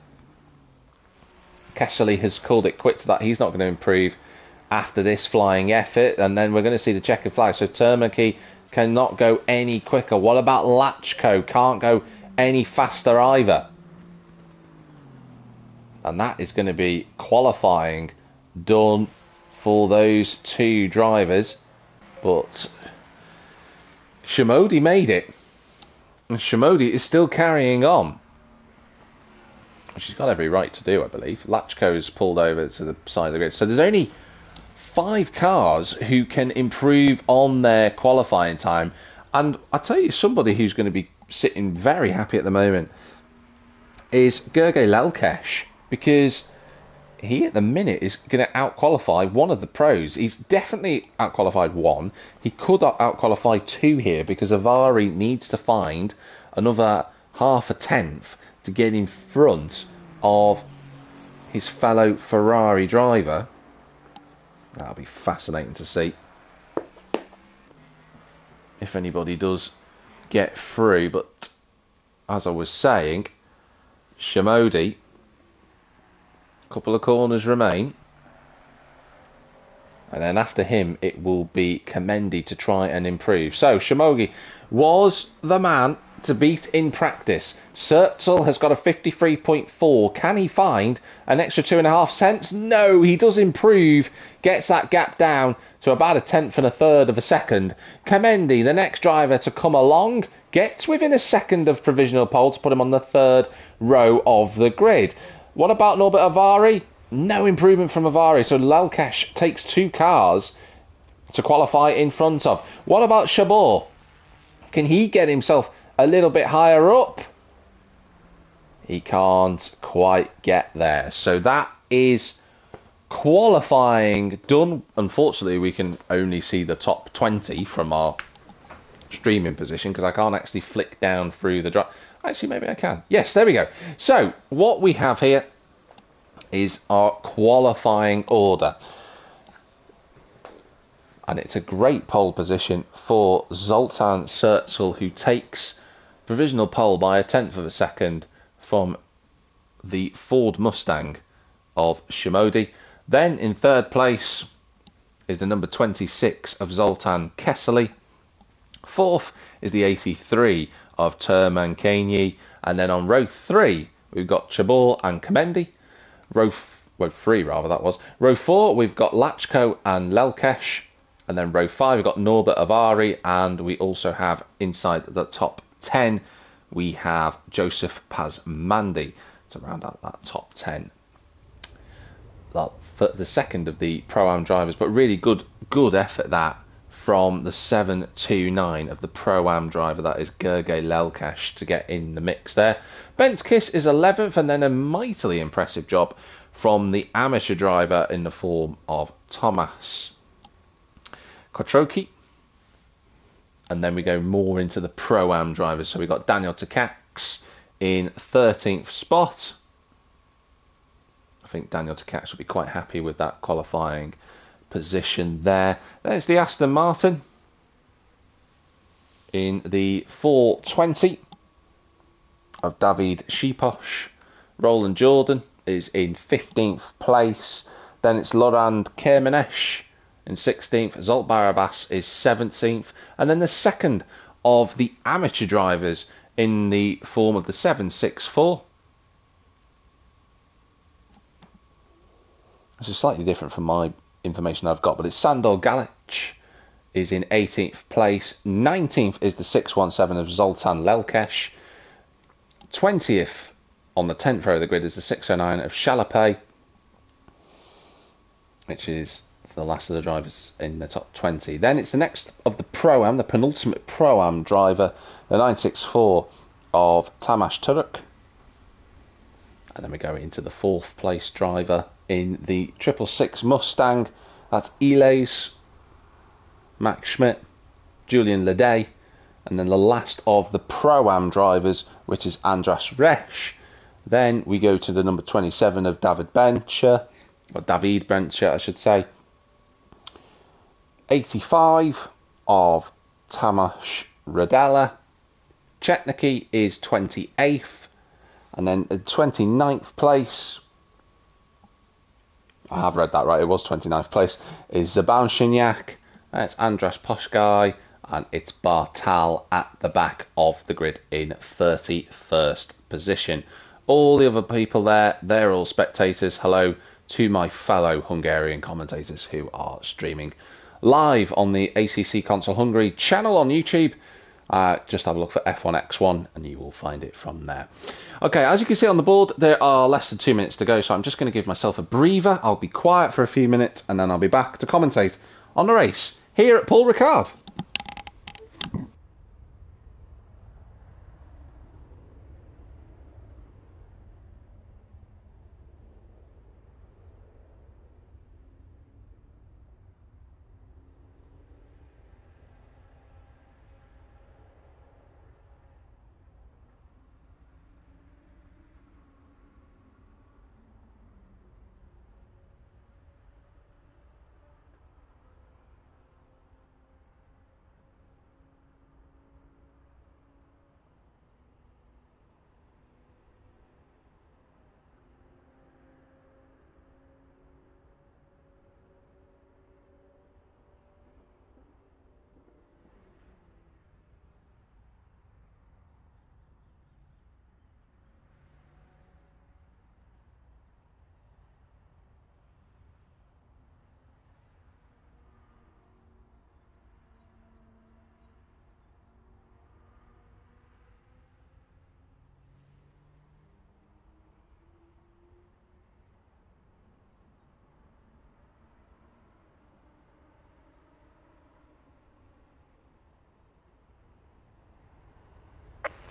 Kessley has called it quits that he's not going to improve after this flying effort, and then we're going to see the checkered flag. So Termaki cannot go any quicker. What about Lachko? Can't go any faster either. And that is going to be qualifying done for those 2 drivers. But Shimodi made it. And Shimodi is still carrying on. She's got every right to do, I believe. Lachko's pulled over to the side of the grid. So there's only 5 cars who can improve on their qualifying time. And I tell you, somebody who's going to be sitting very happy at the moment is Gergely Lelkesh, because he at the minute is going to out-qualify one of the pros. He's definitely out-qualified 1. He could out-qualify 2 here, because Avari needs to find another half a tenth to get in front of his fellow Ferrari driver. That'll be fascinating to see if anybody does get through. But as I was saying, Shimodi, a couple of corners remain, and then after him it will be Kemendy to try and improve. So Shimogi was the man to beat in practice. Sertzel has got a 53.4. Can he find an extra 2.5 cents? No, he does improve. Gets that gap down to about a 1/10 and a 1/3 of a second. Kemendy, the next driver to come along, gets within a second of provisional pole to put him on the 3rd row of the grid. What about Norbert Avari? No improvement from Avari. So Lalkesh takes 2 cars to qualify in front of. What about Chabot? Can he get himself a little bit higher up? He can't quite get there. So that is qualifying done. Unfortunately, we can only see the top 20 from our streaming position because I can't actually flick down through the drive. Actually, maybe I can. Yes, there we go. So what we have here is our qualifying order. And it's a great pole position for Zoltan Sertzel, who takes provisional pole by a tenth of a second from the Ford Mustang of Shimodi. Then in third place is the number 26 of Zoltan Kessely. Fourth is the 83 of Turman Kanyi. And then on row 3, we've got Chabot and Kamendi. Row 3, rather, that was. Row 4, we've got Lachko and Lelkesh. And then row 5, we've got Norbert Avari. And we also have inside the top 10, we have Joseph Pazmandi to round out that top 10. For the second of the Pro-Am drivers, but really good effort that from the 729 of the Pro-Am driver, that is Gergely Lelkesh, to get in the mix there. Bent Kiss is 11th, and then a mightily impressive job from the amateur driver in the form of Thomas Kotroki. And then we go more into the Pro-Am drivers. So we've got Daniel Takacs in 13th spot. I think Daniel Takacs will be quite happy with that qualifying position there. There's the Aston Martin in the 420 of David Shiposh. Roland Jordan is in 15th place. Then it's Laurent Kermanesh in 16th. Zolt Barabas is 17th. And then the second of the amateur drivers in the form of the 764. This is slightly different from my information I've got, but it's Sandor Galic is in 18th place. 19th is the 617 of Zoltan Lelkesh. 20th on the 10th row of the grid is the 609 of Chalapé, which is the last of the drivers in the top 20. Then it's the next of the Pro-Am, the penultimate Pro-Am driver, the 964 of Tamas Turek. And then we go into the 4th place driver in the 666 Mustang. That's Elias, Max Schmidt, Julian Leday. And then the last of the Pro-Am drivers, which is Andras Resch. Then we go to the number 27 of David Bencher, or David Bencher, I should say. 85 of Tamas Radella. Chetniki is 28th. And then the 29th place, I have read that right, it was 29th place, is Zaban Shinyak. It's Andras Poshkai, and it's Bartal at the back of the grid in 31st position. All the other people there, they're all spectators. Hello to my fellow Hungarian commentators who are streaming live on the ACC Console Hungary channel on YouTube. Just have a look for F1X1 and you will find it from there. Okay, as you can see on the board, there are less than 2 minutes to go, so I'm just going to give myself a breather. I'll be quiet for a few minutes and then I'll be back to commentate on the race here at Paul Ricard.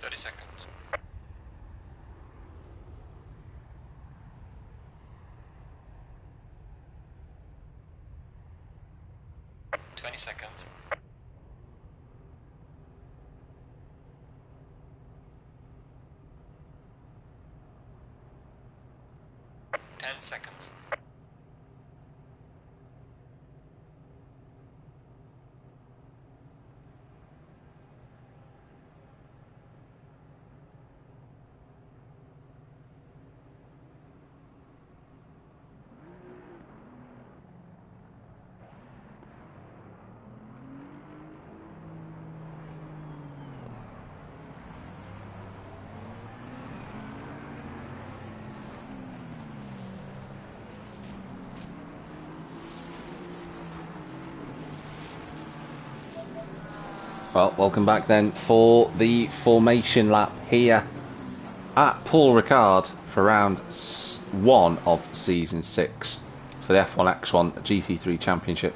30 seconds. 20 seconds. 10 seconds. 'Well, welcome back then for the formation lap here at Paul Ricard for round 1 of season 6 for the F1X1 GT3 Championship.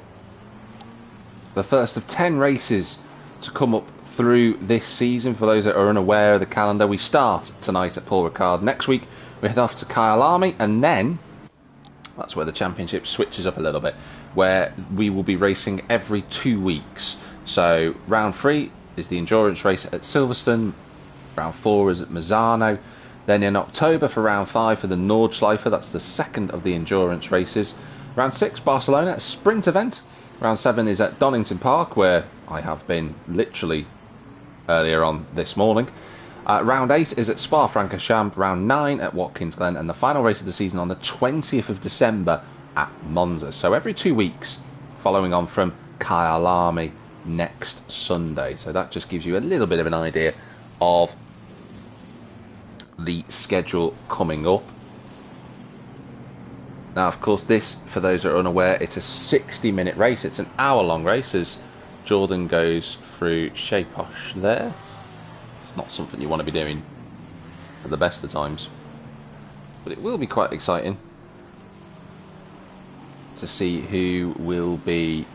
The first of 10 races to come up through this season. For those that are unaware of the calendar, we start tonight at Paul Ricard. Next week we head off to Kyalami, and then that's where the championship switches up a little bit, where we will be racing every 2 weeks. So round 3 is the endurance race at Silverstone, round 4 is at Mazzano, then in October for round 5 for the Nordschleife, that's the second of the endurance races. Round 6 Barcelona, a sprint event. Round 7 is at Donington Park, where I have been literally earlier on this morning. Round 8 is at Spa-Francorchamps, round 9 at Watkins Glen, and the final race of the season on the 20th of December at Monza. So every 2 weeks, following on from Kyalami next Sunday. So that just gives you a little bit of an idea of the schedule coming up. Now, of course, this, for those that are unaware, it's a 60-minute race. It's an hour-long race as Jordan goes through Shaposh there. It's not something you want to be doing at the best of times, but it will be quite exciting to see who will be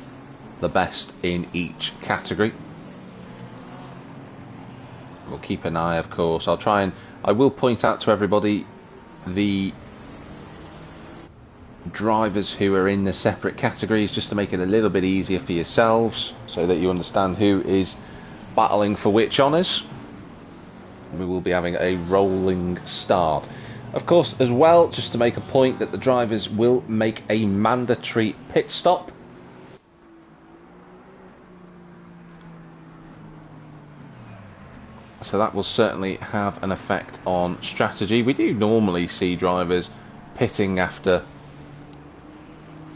the best in each category. We'll keep an eye, of course. I will point out to everybody the drivers who are in the separate categories, just to make it a little bit easier for yourselves, so that you understand who is battling for which honours. We will be having a rolling start. Of course, as well, just to make a point that the drivers will make a mandatory pit stop. So that will certainly have an effect on strategy. We do normally see drivers pitting after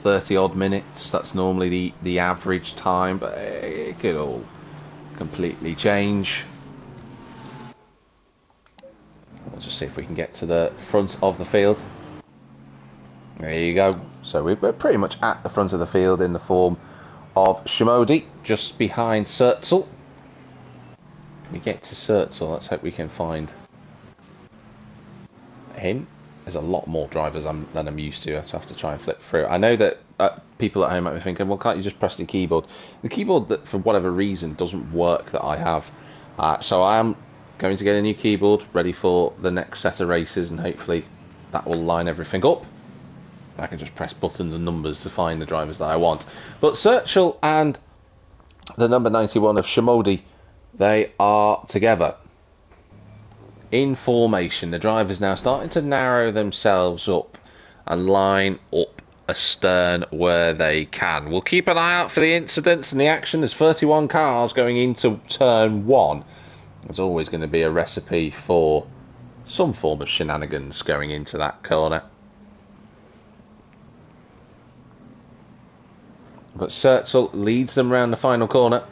30 odd minutes. That's normally the average time, but it could all completely change. We'll just see if we can get to the front of the field. There you go. So we're pretty much at the front of the field in the form of Shimodi, just behind Sertzel. We get to Sertzel, let's hope we can find him. There's a lot more drivers than I'm used to. I have to try and flip through. I know that people at home might be thinking, well, can't you just press the keyboard? The keyboard, that for whatever reason, doesn't work that I have. So I am going to get a new keyboard ready for the next set of races, and hopefully that will line everything up. I can just press buttons and numbers to find the drivers that I want. But Sertzel and the number 91 of Shimodi, they are together in formation. The drivers now starting to narrow themselves up and line up astern where they can. We'll keep an eye out for the incidents and the action. There's 31 cars going into turn 1. There's always going to be a recipe for some form of shenanigans going into that corner. But Sertzel leads them round the final corner.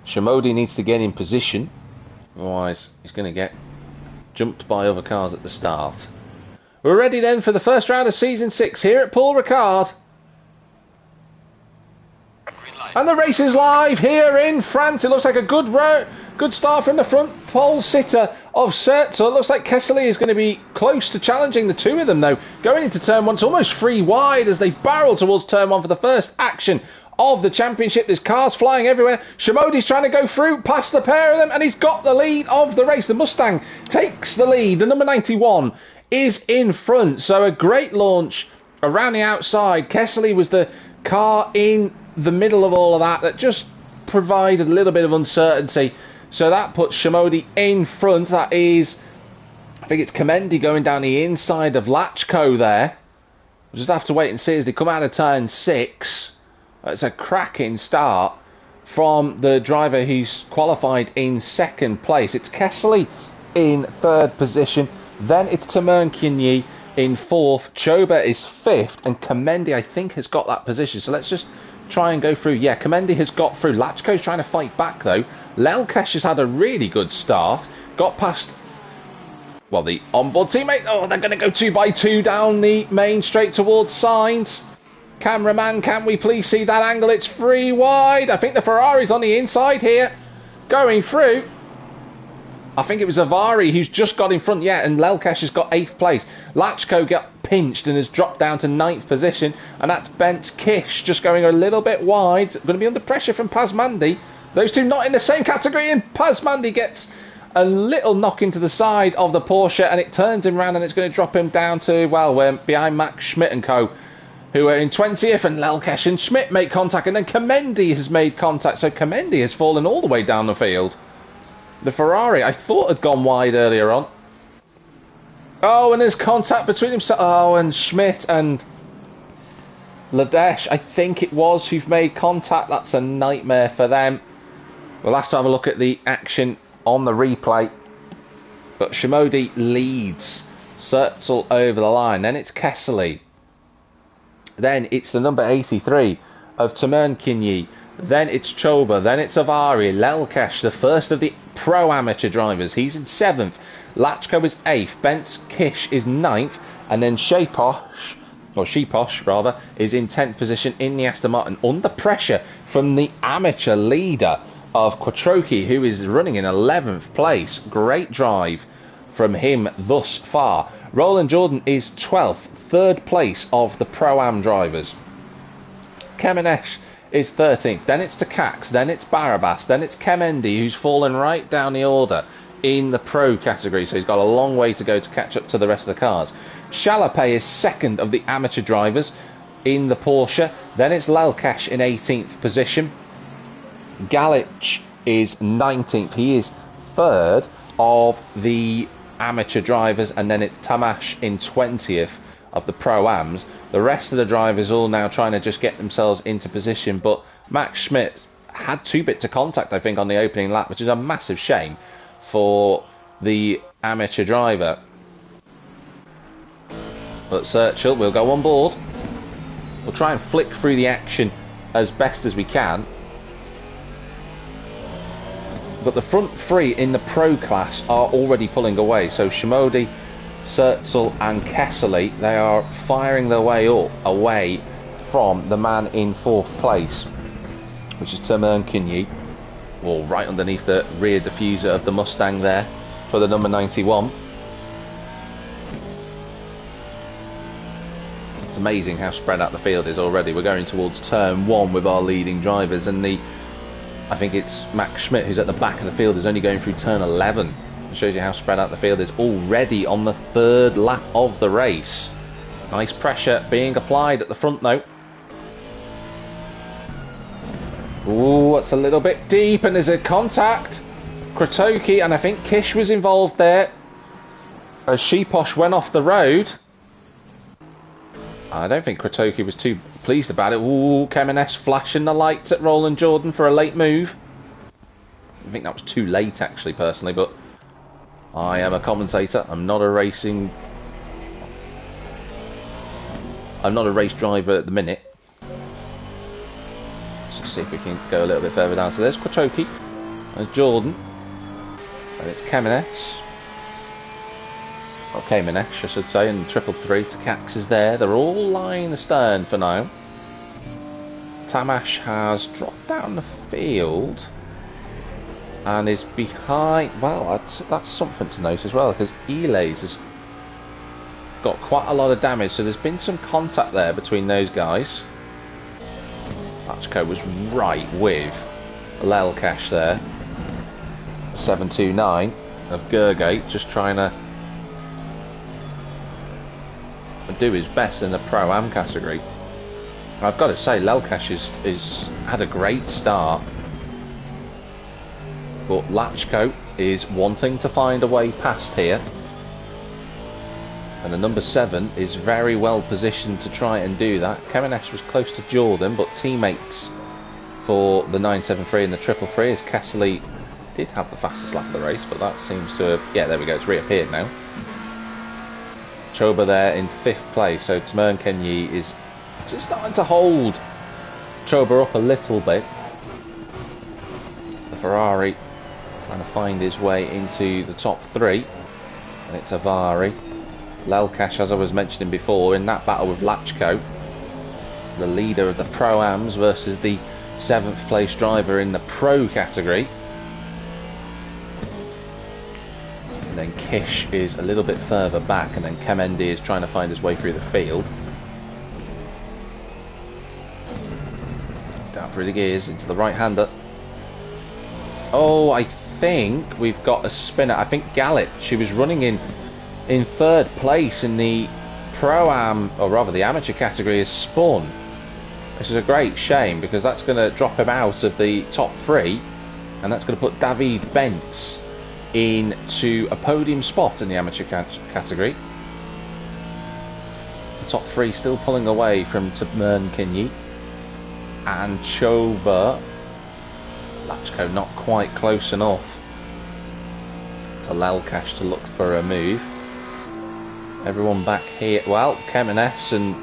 Shimodi needs to get in position, otherwise he's going to get jumped by other cars at the start. We're ready then for the first round of Season 6 here at Paul Ricard. And the race is live here in France. It looks like a good start from the front pole sitter of Sertzel. It looks like Kessler is going to be close to challenging the two of them, though. Going into turn 1, it's almost 3 wide as they barrel towards turn 1 for the first action of the championship. There's cars flying everywhere. Shimodi's trying to go through past the pair of them, and he's got the lead of the race. The Mustang takes the lead. The number 91 is in front. So a great launch around the outside. Kessley was the car in the middle of all of that just provided a little bit of uncertainty. So that puts Shimodi in front. That is, I think it's Comendi going down the inside of Lachko there. We'll just have to wait and see as they come out of turn 6. It's a cracking start from the driver who's qualified in second place. It's Kessley in third position. Then it's Tamer Kinyi in fourth. Choba is fifth. And Comendi, I think, has got that position. So let's just try and go through. Yeah, Comendi has got through. Lachko's trying to fight back, though. Lelkesh has had a really good start. Got past, well, the onboard teammate. Oh, they're going to go 2x2 down the main straight towards Sainz. Cameraman, can we please see that angle? It's 3 wide. I think the Ferrari's on the inside here. Going through. I think it was Avari who's just got in front. Yeah, and Lelkesh has got 8th place. Lachko got pinched and has dropped down to 9th position. And that's Bent Kish just going a little bit wide. Going to be under pressure from Pazmandi. Those two not in the same category. And Pazmandi gets a little knock into the side of the Porsche. And it turns him round and it's going to drop him down to, well, we're behind Max Schmidt and co, who are in 20th. And Lelkesh and Schmidt make contact. And then Comendi has made contact. So Comendi has fallen all the way down the field. The Ferrari, I thought, had gone wide earlier on. Oh, and there's contact between himself. Oh, and Schmidt and Ladesh, I think it was, who've made contact. That's a nightmare for them. We'll have to have a look at the action on the replay. But Shimodi leads. Sertzel over the line. Then it's Kessley. Then it's the number 83 of Tamer Kinyi. Then it's Choba. Then it's Avari. Lelkesh, the first of the pro-amateur drivers. He's in 7th. Lachko is 8th. Bent Kish is 9th. And then Sheeposh rather, is in 10th position in the Aston Martin. Under pressure from the amateur leader of Quattrochi, who is running in 11th place. Great drive from him thus far. Roland Jordan is 12th. 3rd place of the pro-am drivers. Kemenesh is 13th. Then it's Takax. Then it's Barabas. Then it's Kemendi, who's fallen right down the order in the pro category. So he's got a long way to go to catch up to the rest of the cars. Chalape is 2nd of the amateur drivers in the Porsche. Then it's Lelkesh in 18th position. Galich is 19th. He is 3rd of the amateur drivers. And then it's Tamash in 20th of the pro-ams. The rest of the drivers all now trying to just get themselves into position, but Max Schmidt had 2 bits of contact, I think, on the opening lap, which is a massive shame for the amateur driver. But Sertzel will go on board. We'll try and flick through the action as best as we can. But the front 3 in the pro class are already pulling away, so Shimodi, Sertzel and Kessley, they are firing their way up away from the man in 4th place, which is Tamer Kinyi, well, right underneath the rear diffuser of the Mustang there for the number 91. It's amazing how spread out the field is already. We're going towards turn 1 with our leading drivers, and I think it's Max Schmidt who's at the back of the field is only going through turn 11. It shows you how spread out the field is already on the 3rd lap of the race. Nice pressure being applied at the front though. Ooh, it's a little bit deep and there's a contact. Kratoki, and I think Kish was involved there as Sheeposh went off the road. I don't think Kratoki was too pleased about it. Ooh, Kemenes flashing the lights at Roland Jordan for a late move. I think that was too late actually, personally, but I am a commentator. I'm not a race driver at the minute. Let's see if we can go a little bit further down. So there's Quattrochi, there's Jordan, and it's Kemenes. Or Kemenesh, I should say, and 333. Takax is there. They're all lying astern for now. Tamash has dropped down the field and is behind. Well, that's something to note as well, because Elays has got quite a lot of damage, so there's been some contact there between those guys. Lachko was right with Lelkash there. 729 of Gergate, just trying to do his best in the Pro-Am category. I've got to say, Lelkash is had a great start, but Lachko is wanting to find a way past here, and the number 7 is very well positioned to try and do that. Kemenesh was close to Jordan, but teammates for the 973 and the 333, as Kessley did have the fastest lap of the race, but that seems to have, yeah, there we go, it's reappeared now. Choba there in 5th place, so Tamer Kenyi is just starting to hold Choba up a little bit. The Ferrari trying to find his way into the top 3, and it's Avari. Lelkash, as I was mentioning before, in that battle with Lachko, the leader of the Pro-Ams versus the 7th place driver in the Pro category. And then Kish is a little bit further back, and then Kemendi is trying to find his way through the field. Down through the gears into the right-hander. Oh, I think we've got a spinner. I think Gallet, she was running in 3rd place in the Pro-Am, or rather the amateur category, is spun. This is a great shame, because that's going to drop him out of the top 3, and that's going to put David Bentz into a podium spot in the amateur category. The top 3 still pulling away from Tamer Kenyi and Choba. Lachko not quite close enough to Lelkash to look for a move. Everyone back here. Well, Kemenes and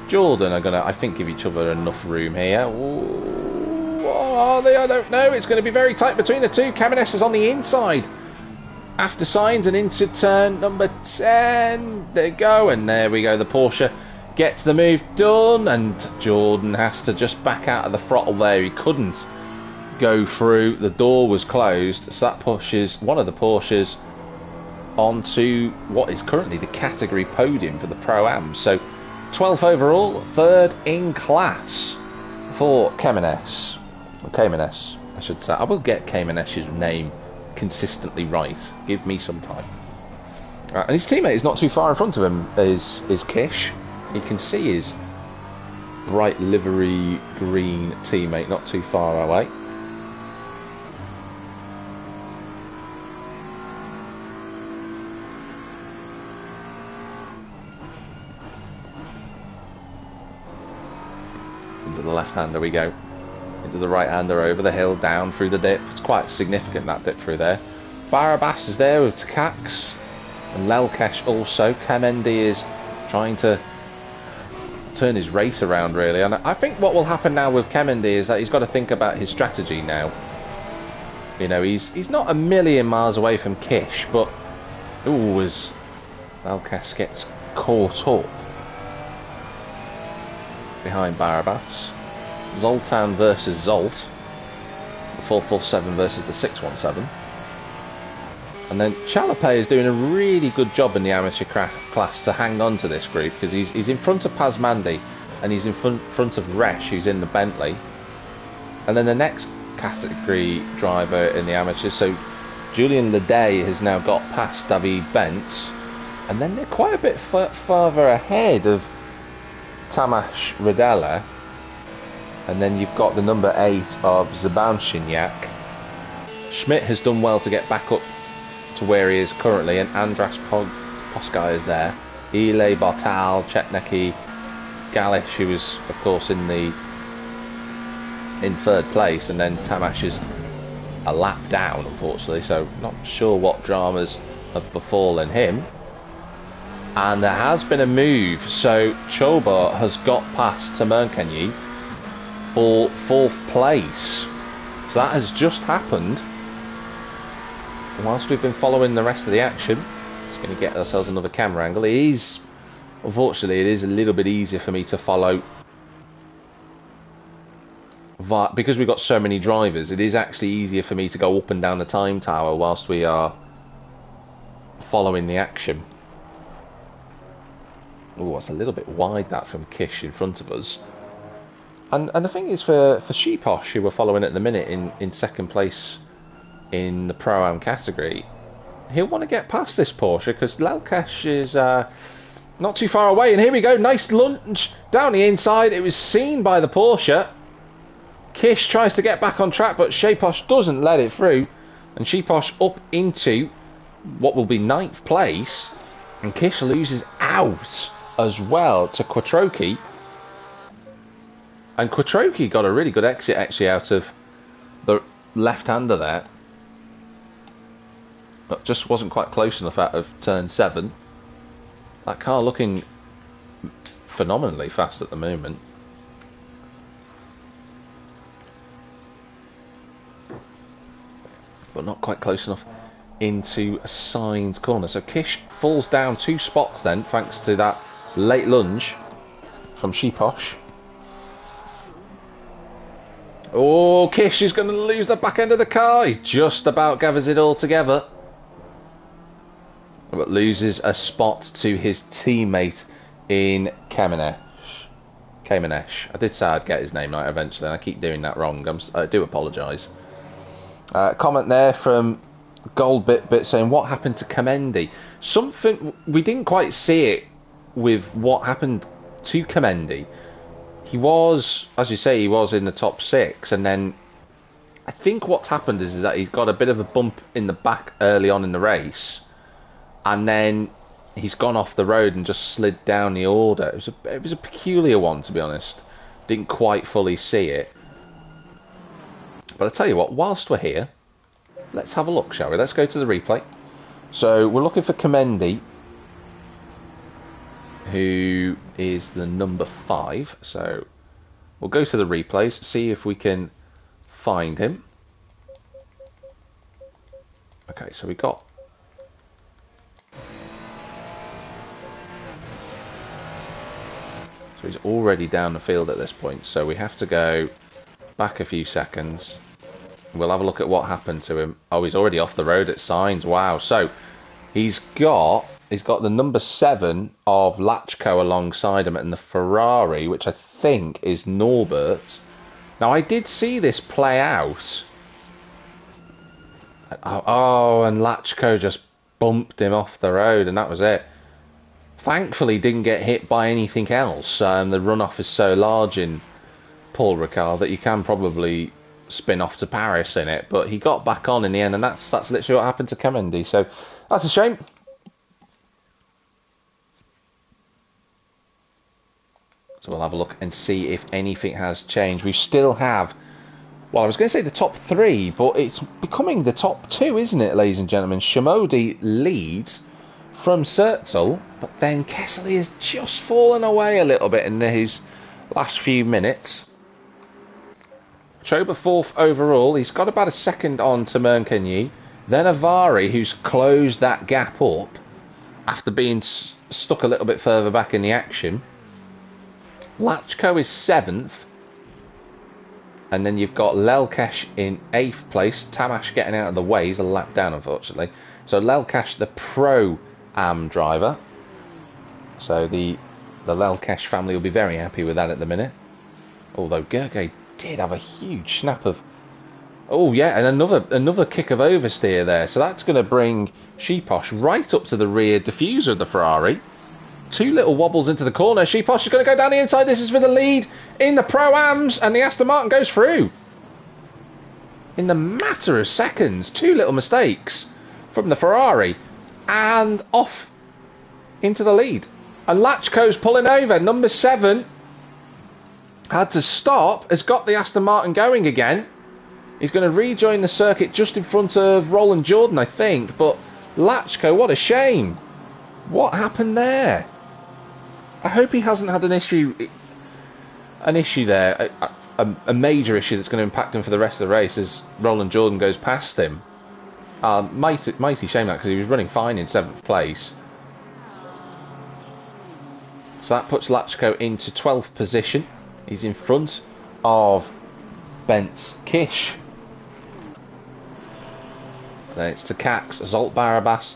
Jordan are going to, I think, give each other enough room here. Ooh, what are they? I don't know. It's going to be very tight between the two. Kemenes is on the inside. After signs and into turn number 10. There you go. And there we go. The Porsche gets the move done. And Jordan has to just back out of the throttle there. He couldn't go through. The door was closed. So that pushes one of the Porsches onto what is currently the category podium for the Pro-Am. So 12th overall, 3rd in class for Kemenes. Or Kemenes, I should say. I will get Kemenesh's name consistently right. Give me some time. And his teammate is not too far in front of him, is Kish. You can see his bright livery green teammate not too far away. Into the left-hander we go. Into the right-hander, over the hill, down through the dip. It's quite significant, that dip through there. Barabas is there with Takax. And Lelkash also. Kemendi is trying to turn his race around, really. And I think what will happen now with Kemendi is that he's got to think about his strategy now. You know, he's not a million miles away from Kish, but... Ooh, as Lelkash gets caught up behind Barabas. Zoltan versus Zolt. The 447 versus the 617. And then Chalapé is doing a really good job in the amateur class to hang on to this group, because he's in front of Pazmandi and he's in front of Resh, who's in the Bentley. And then the next category driver in the amateurs, so Julian Leday has now got past David Bentz, and then they're quite a bit further ahead of Tamash Radella. And then you've got the number 8 of Zabanshinyak. Schmidt has done well to get back up to where he is currently, and Andras Poskai is there. Ile, Bartal, Chetnecki, Galish, who was of course in 3rd place, and then Tamash is a lap down, unfortunately, so not sure what dramas have befallen him. And there has been a move, so Choba has got past Tamer Kenyi for 4th place. So that has just happened. Whilst we've been following the rest of the action, just going to get ourselves another camera angle. Unfortunately, it is a little bit easier for me to follow because we've got so many drivers. It is actually easier for me to go up and down the time tower whilst we are following the action. Oh, it's a little bit wide, that, from Kish in front of us. And the thing is, for Sheeposh, who we're following at the minute in second place in the Pro-Am category, he'll want to get past this Porsche because Lelkesh is not too far away. And here we go, nice lunge down the inside. It was seen by the Porsche. Kish tries to get back on track, but Sheeposh doesn't let it through. And Sheeposh up into what will be 9th place. And Kish loses out as well to Quattrochi. And Quattrochi got a really good exit actually out of the left-hander there. But just wasn't quite close enough out of turn 7. That car looking phenomenally fast at the moment. But not quite close enough into Sainz corner. So Kish falls down 2 spots then, thanks to that late lunge from Sheeposh. Oh, Kish is going to lose the back end of the car. He just about gathers it all together. But loses a spot to his teammate in Kamenesh. I did say I'd get his name right eventually, and I keep doing that wrong. I do apologise. Comment there from Goldbit saying, what happened to Kamendi? Something, we didn't quite see it with what happened to Kamendi. He was, as you say, he was in the top 6, and then I think what's happened is that he's got a bit of a bump in the back early on in the race, and then he's gone off the road and just slid down the order. It was a peculiar one, to be honest. Didn't quite fully see it. But I tell you what, whilst we're here, let's have a look, shall we? Let's go to the replay. So we're looking for Kamendi, who is the number 5. So we'll go to the replays, see if we can find him. Okay, so we got... So he's already down the field at this point, so we have to go back a few seconds. We'll have a look at what happened to him. Oh, he's already off the road at Sainz. Wow. So he's got the number 7 of Lachko alongside him in the Ferrari, which I think is Norbert. Now, I did see this play out. Oh, and Lachko just bumped him off the road, and that was it. Thankfully, didn't get hit by anything else. The runoff is so large in Paul Ricard that you can probably spin off to Paris in it, but he got back on in the end, and that's literally what happened to Kamendi. So that's a shame. So we'll have a look and see if anything has changed. We still have, well, I was going to say the top 3, but it's becoming the top 2, isn't it, ladies and gentlemen? Shimodi leads from Sertzel, but then Kessler has just fallen away a little bit in his last few minutes. Choba 4th overall. He's got about a second on to Merkenyi. Then Avari, who's closed that gap up after being stuck a little bit further back in the action. Lachko is 7th. And then you've got Lelkesh in 8th place. Tamash getting out of the way. He's a lap down, unfortunately. So Lelkesh, the Pro-Am driver. So the Lelkesh family will be very happy with that at the minute. Although Gergely did have a huge snap of... Oh, yeah, and another kick of oversteer there. So that's going to bring Sheeposh right up to the rear diffuser of the Ferrari. 2 little wobbles into the corner. Sheeposh is going to go down the inside. This is for the lead in the Pro-Ams, and the Aston Martin goes through. In the matter of seconds, 2 little mistakes from the Ferrari, and off into the lead. And Lachko's pulling over. Number 7 had to stop, has got the Aston Martin going again. He's going to rejoin the circuit just in front of Roland Jordan, I think. But Lachko, what a shame. What happened there? I hope he hasn't had an issue there, a major issue that's going to impact him for the rest of the race as Roland Jordan goes past him. Mighty shame that, because he was running fine in 7th place. So that puts Lachko into 12th position. He's in front of Bence Kish. Then it's to Cax, Zolt Barabas.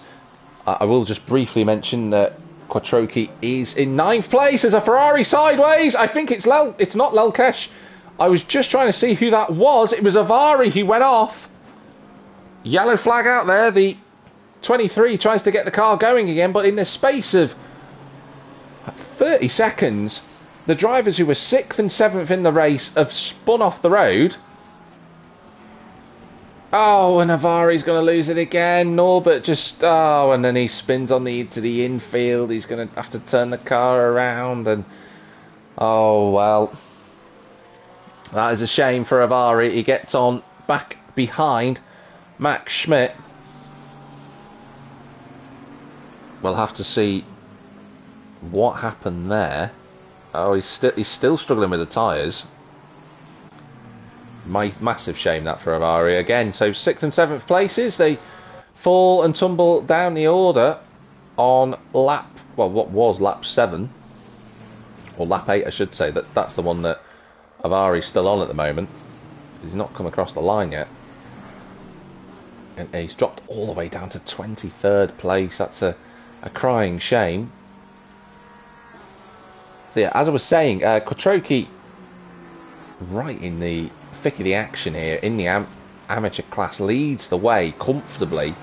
I will just briefly mention that Quattrochi is in 9th place as a Ferrari sideways. I think it's not Lelkesh I was just trying to see who that was. It was Avari who went off. Yellow flag out there. The 23 tries to get the car going again, but in the space of 30 seconds, the drivers who were 6th and 7th in the race have spun off the road. Oh, and Avari's going to lose it again. Norbert just... Oh, and then he spins on to the infield. He's going to have to turn the car around. And oh, well. That is a shame for Avari. He gets on back behind Max Schmidt. We'll have to see what happened there. Oh, he's still struggling with the tyres. Massive shame that for Avari again. So 6th and 7th places, they fall and tumble down the order on lap, well, what was lap 7 or lap 8, I should say. That's the one that Avari's still on at the moment. He's not come across the line yet, and he's dropped all the way down to 23rd place. That's a crying shame. So yeah, as I was saying, Kotroki right in the thick of the action here in the amateur class, leads the way comfortably.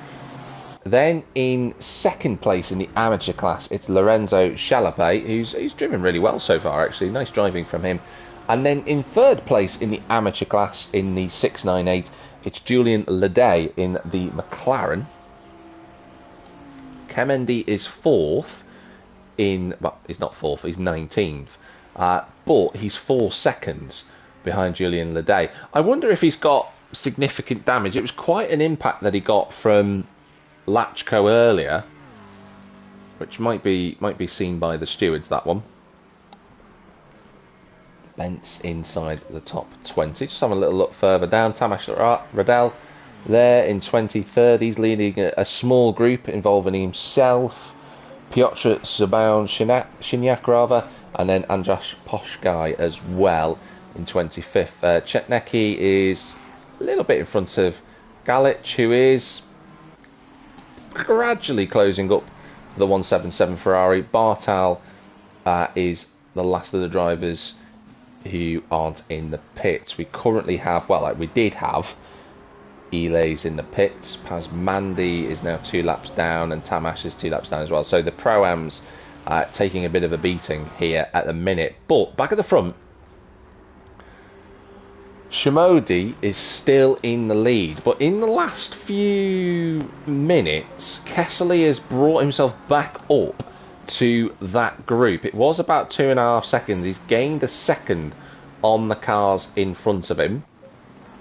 Then in 2nd place in the amateur class, it's Lorenzo Chalape, who's driven really well so far, actually. Nice driving from him. And then in 3rd place in the amateur class in the 698, it's Julian Leday in the McLaren. Kemendi is 4th in... Well, he's not 4th, he's 19th. But he's 4 seconds behind Julian Leday. I wonder if he's got significant damage. It was quite an impact that he got from Lachko earlier, which might be seen by the stewards, that one. Bent's inside the top 20. Just have a little look further down. Tamas Radel there in 23rd. He's leading a small group involving himself, Piotr Shinyak rather, and then Andras Poshkai as well in 25th. Chetnecki is a little bit in front of Galich, who is gradually closing up for the 177 Ferrari. Bartal is the last of the drivers who aren't in the pits. We currently have, well, we did have Eli's in the pits. Pazmandi is now 2 laps down, and Tamash is 2 laps down as well. So the Pro-Ams taking a bit of a beating here at the minute. But back at the front, Shimodi is still in the lead, but in the last few minutes, Kessley has brought himself back up to that group. It was about 2.5 seconds. He's gained a second on the cars in front of him.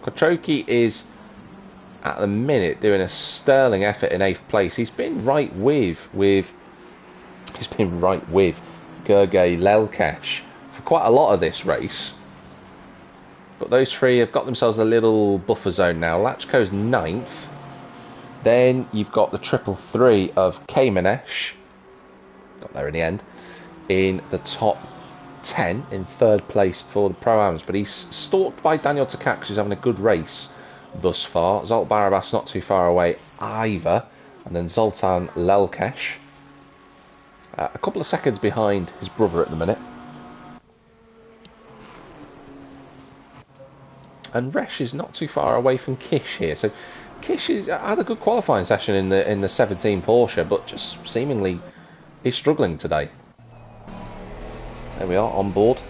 Kotroki is at the minute doing a sterling effort in 8th place. He's been right with Gergely Lelkesh for quite a lot of this race. But those three have got themselves a little buffer zone now. Lachko's 9th. Then you've got the 333 of Kamenesh. Got there in the end. In the top 10, in 3rd place for the Pro-Ams. But he's stalked by Daniel Takakis, who's having a good race thus far. Zolt Barabas not too far away either. And then Zoltan Lelkesh. A couple of seconds behind his brother at the minute. And Resh is not too far away from Kish here. So Kish had a good qualifying session in the 17 Porsche, but just seemingly is struggling today. There we are on board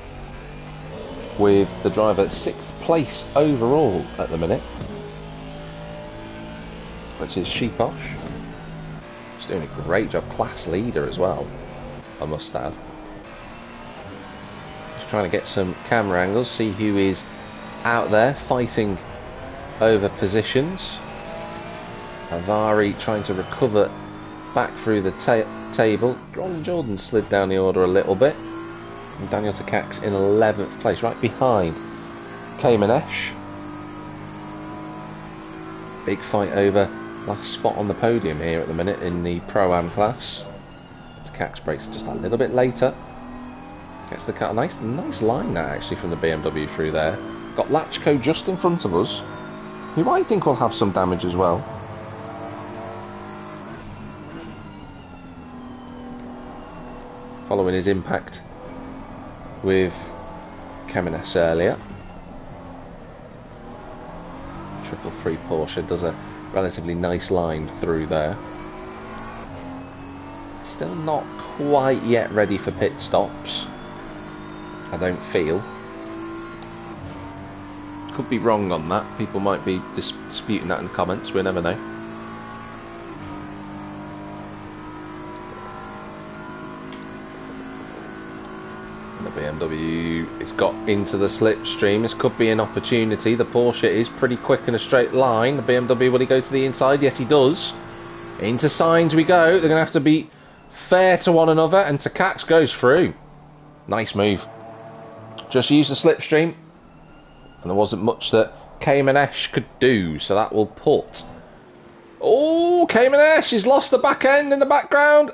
with the driver at 6th place overall at the minute, which is Shiposh. He's doing a great job, class leader as well, I must add. Just trying to get some camera angles, see who is out there fighting over positions. Avari trying to recover back through the table. Ron Jordan slid down the order a little bit. And Daniel Takakis in 11th place, right behind Kamenesh. Big fight over last spot on the podium here at the minute in the Pro-Am class. Takakis breaks just a little bit later. Gets the car. Nice line that actually from the BMW through there. Got Lachko just in front of us, who I think will have some damage as well. Following his impact with Kamenes earlier. triple three Porsche does a relatively nice line through there. Still not quite yet ready for pit stops, I don't feel. Could be wrong on that. People might be disputing that in the comments. We never know. And the BMW has got into the slipstream. This could be an opportunity. The Porsche is pretty quick in a straight line. The BMW, will he go to the inside? Yes, he does. Into signs we go. They're going to have to be fair to one another, and Takacs goes through. Nice move. Just use the slipstream, and there wasn't much that Cayman-Esh could do, so that will put... Oh, Cayman-Esh has lost the back end in the background.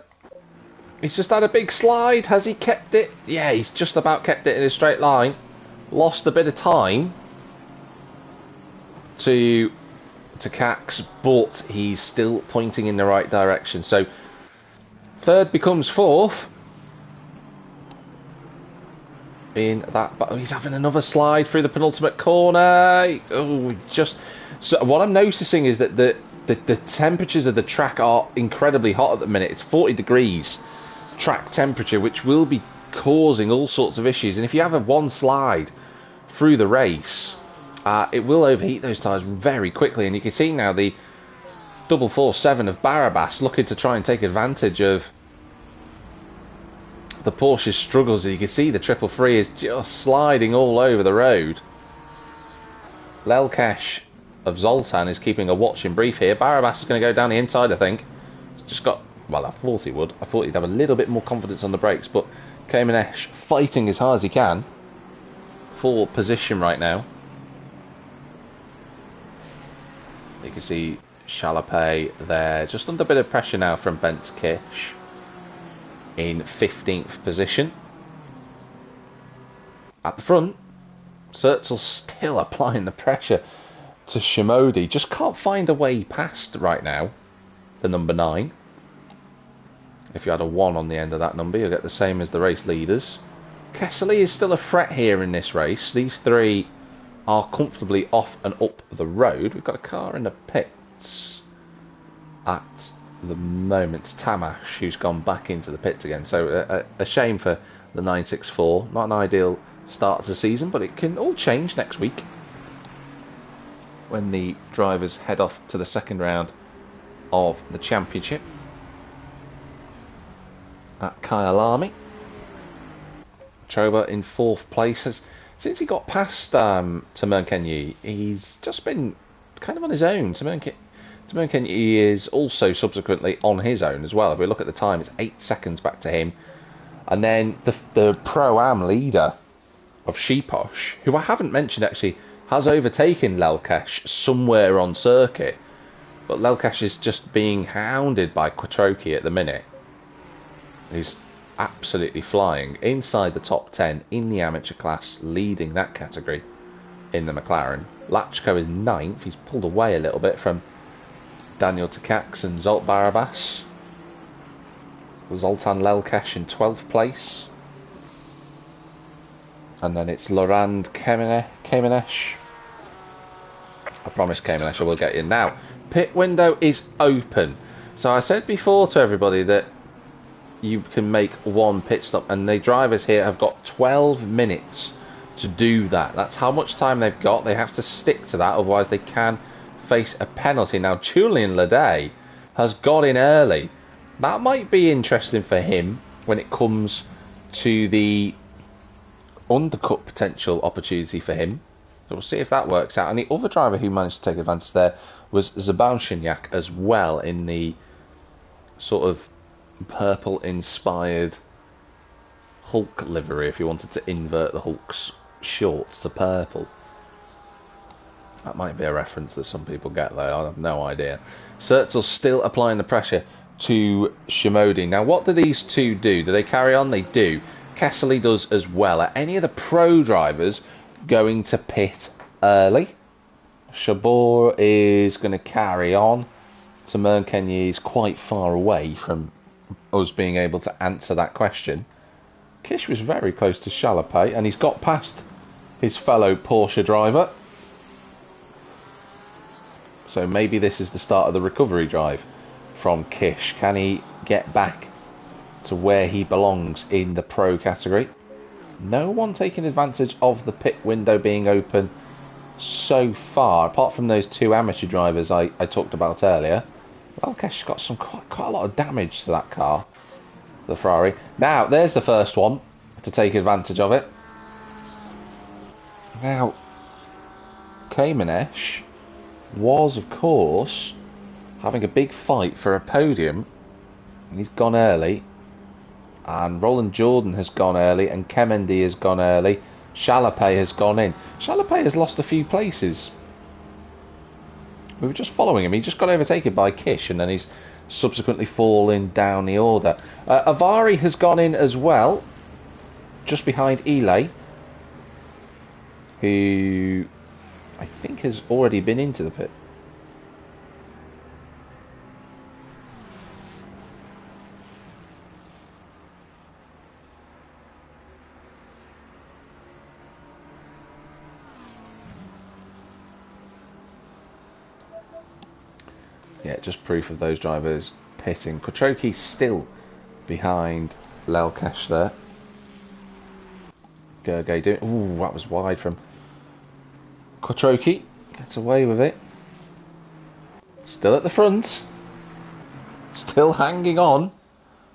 He's just had a big slide. Has he kept it? Yeah, he's just about kept it in a straight line. Lost a bit of time to Takacs, but he's still pointing in the right direction. So third becomes fourth. In that, but he's having another slide through the penultimate corner. Oh, just so what I'm noticing is that the temperatures of the track are incredibly hot at the minute. It's 40 degrees track temperature, which will be causing all sorts of issues. And if you have a one slide through the race, it will overheat those tyres very quickly. And you can see now the 447 of Barabas looking to try and take advantage of the Porsche's struggles. You can see the 333 is just sliding all over the road. Lelkesh of Zoltan is keeping a watching brief here. Barabas is going to go down the inside, I think. Just got, well, I thought he would. I thought he'd have a little bit more confidence on the brakes, but Cayman-Esh fighting as hard as he can for position right now. You can see Chalapé there, just under a bit of pressure now from Bence Kish in 15th position. At the front, Sertzel still applying the pressure to Shimodi. Just can't find a way past right now the number 9. If you had a 1 on the end of that number, you'll get the same as the race leaders. Kessely is still a threat here in this race. These three are comfortably off and up the road. We've got a car in the pits at the moment. Tamash, who's gone back into the pits again. So a shame for the 964. Not an ideal start to the season, but it can all change next week when the drivers head off to the second round of the championship at Kyalami. Choba in 4th place. Since he got past Timur Kenyi, he's just been kind of on his own. Timur Kenyi is also subsequently on his own as well. If we look at the time, it's 8 seconds back to him. And then the Pro-Am leader of Sheeposh, who I haven't mentioned actually, has overtaken Lelkesh somewhere on circuit. But Lelkesh is just being hounded by Quattrochi at the minute. He's absolutely flying inside the top 10 in the amateur class, leading that category in the McLaren. Lachko is 9th. He's pulled away a little bit from Daniel Takacs and Zolt Barabas. Zoltan Lelkesh in 12th place. And then it's Laurent Cayman-Esh. I promise Cayman-Esh I will get in. Now, pit window is open. So I said before to everybody that you can make one pit stop, and the drivers here have got 12 minutes to do that. That's how much time they've got. They have to stick to that, otherwise they can face a penalty. Now, Julian Lede has got in early. That might be interesting for him when it comes to the undercut potential opportunity for him. So we'll see if that works out. And the other driver who managed to take advantage there was Zabalshinyak as well, in the sort of purple inspired Hulk livery, if you wanted to invert the Hulk's shorts to purple. That might be a reference that some people get though, I have no idea. Sertzel's still applying the pressure to Shimodi. Now what do these two do? Do they carry on? They do. Kessely does as well. Are any of the pro drivers going to pit early? Shabor is going to carry on. Timur Kenyi is quite far away from us being able to answer that question. Kish was very close to Chalapé, and he's got past his fellow Porsche driver. So maybe this is the start of the recovery drive from Kish. Can he get back to where he belongs in the pro category? No one taking advantage of the pit window being open so far, apart from those two amateur drivers I talked about earlier. Lalkesh got some quite a lot of damage to that car, the Ferrari. Now, there's the first one to take advantage of it. Now, Kamenesh was, of course, having a big fight for a podium, and he's gone early. And Roland Jordan has gone early, and Kemendy has gone early. Chalapé has gone in. Chalapé has lost a few places. We were just following him. He just got overtaken by Kish, and then he's subsequently fallen down the order. Avari has gone in as well, just behind Ile, who I think has already been into the pit. Yeah, just proof of those drivers pitting. Quattrochi still behind Lalkesh there. Gergely doing... Ooh, that was wide from Quattrochi. Gets away with it. Still at the front. Still hanging on.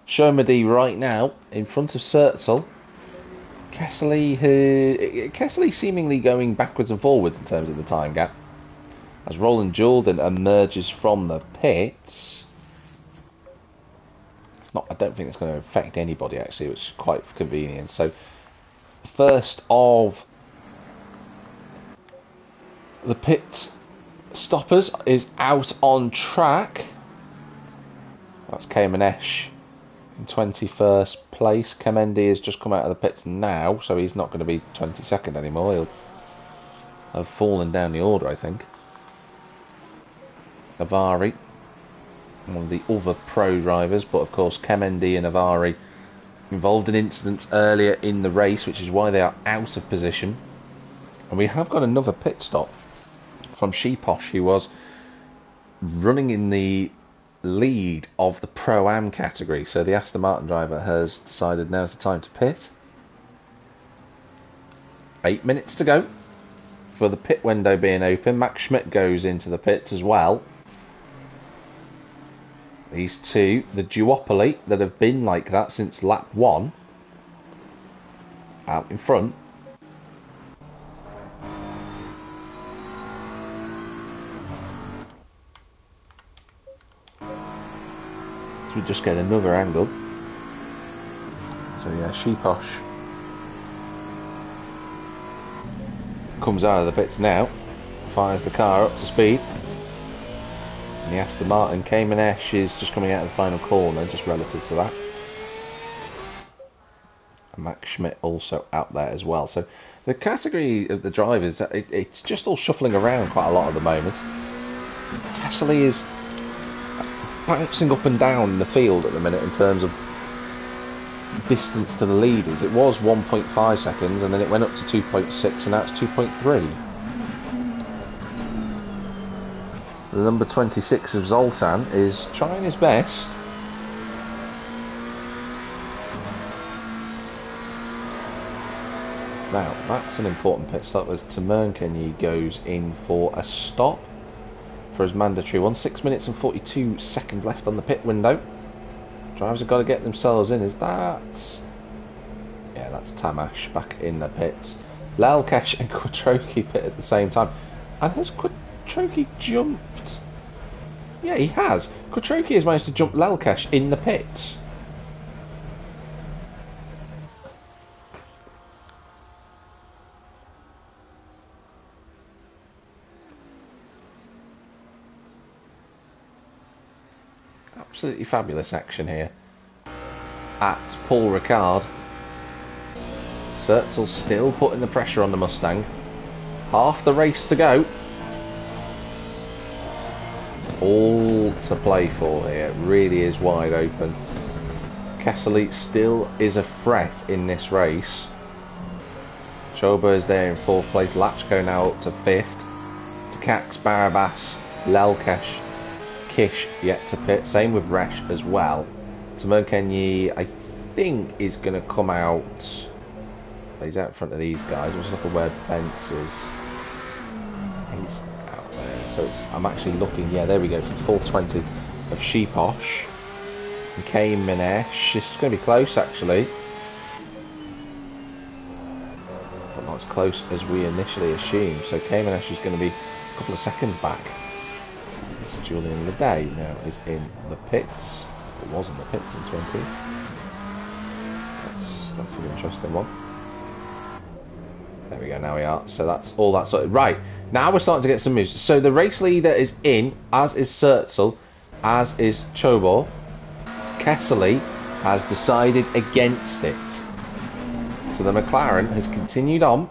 Shomadi right now in front of Sertzel. Kessler seemingly going backwards and forwards in terms of the time gap. As Roland Jordan emerges from the pits. I don't think it's going to affect anybody actually, which is quite convenient. So, first of the pit stoppers is out on track. That's Kamenesh in 21st place. Kemendy has just come out of the pits now, so he's not going to be 22nd anymore. He'll have fallen down the order, I think. Avari, one of the other pro drivers, but of course Kemendy and Avari involved in incidents earlier in the race, which is why they are out of position. And we have got another pit stop from Sheeposh, who was running in the lead of the Pro-Am category. So the Aston Martin driver has decided now's the time to pit. 8 minutes to go for the pit window being open. Max Schmidt goes into the pits as well. These two, the duopoly that have been like that since lap 1, out in front. So we just get another angle. So yeah, Sheeposh comes out of the pits now, fires the car up to speed. And the Aston Martin Kamenesh is just coming out of the final corner, just relative to that. And Max Schmidt also out there as well. So the category of the drivers, it's just all shuffling around quite a lot at the moment. Gasly is bouncing up and down in the field at the minute in terms of distance to the leaders. It was 1.5 seconds, and then it went up to 2.6, and now it's 2.3. The number 26 of Zoltan is trying his best. Now, that's an important pit stop as Tamerkenyi goes in for a stop for his mandatory one. 6 minutes and 42 seconds left on the pit window. Drivers have got to get themselves in. Is that... Yeah, that's Tamash back in the pits. Lalkesh and Quattrochi pit at the same time. And has Quattrochi jumped? Yeah, he has. Quattrochi has managed to jump Lalkesh in the pits. Absolutely fabulous action here at Paul Ricard. Sertzel's still putting the pressure on the Mustang. Half the race to go. All to play for here. It really is wide open. Kessler still is a threat in this race. Choba is there in 4th place. Lachko now up to 5th. Takax, Barabas Lelkesh, Kish yet to pit. Same with Resh as well. Tamerkenyi, I think, is going to come out. He's out in front of these guys. Let's look at where Bence is. He's out there. So I'm actually looking. Yeah, there we go. From 420 of Sheeposh and K-Minesh. It's going to be close, actually. But not as close as we initially assumed. So K-Minesh is going to be a couple of seconds back. So Julian Leday now is in the pits. It was in the pits in 20. That's an interesting one. There we go, now we are. So that's all that sorted. Right, now we're starting to get some news. So the race leader is in, as is Sertzel, as is Chobor. Kessely has decided against it. So the McLaren has continued on.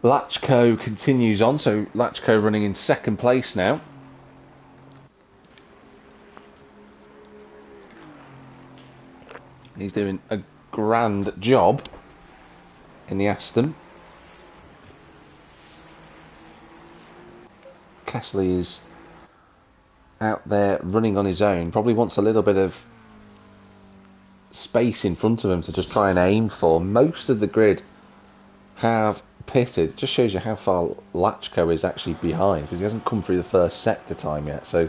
Lachko continues on, so Lachko running in second place now. He's doing a grand job in the Aston. Kessler is out there running on his own. Probably wants a little bit of space in front of him to just try and aim for. Most of the grid have pitted. Just shows you how far Lachko is actually behind, because he hasn't come through the first sector time yet. So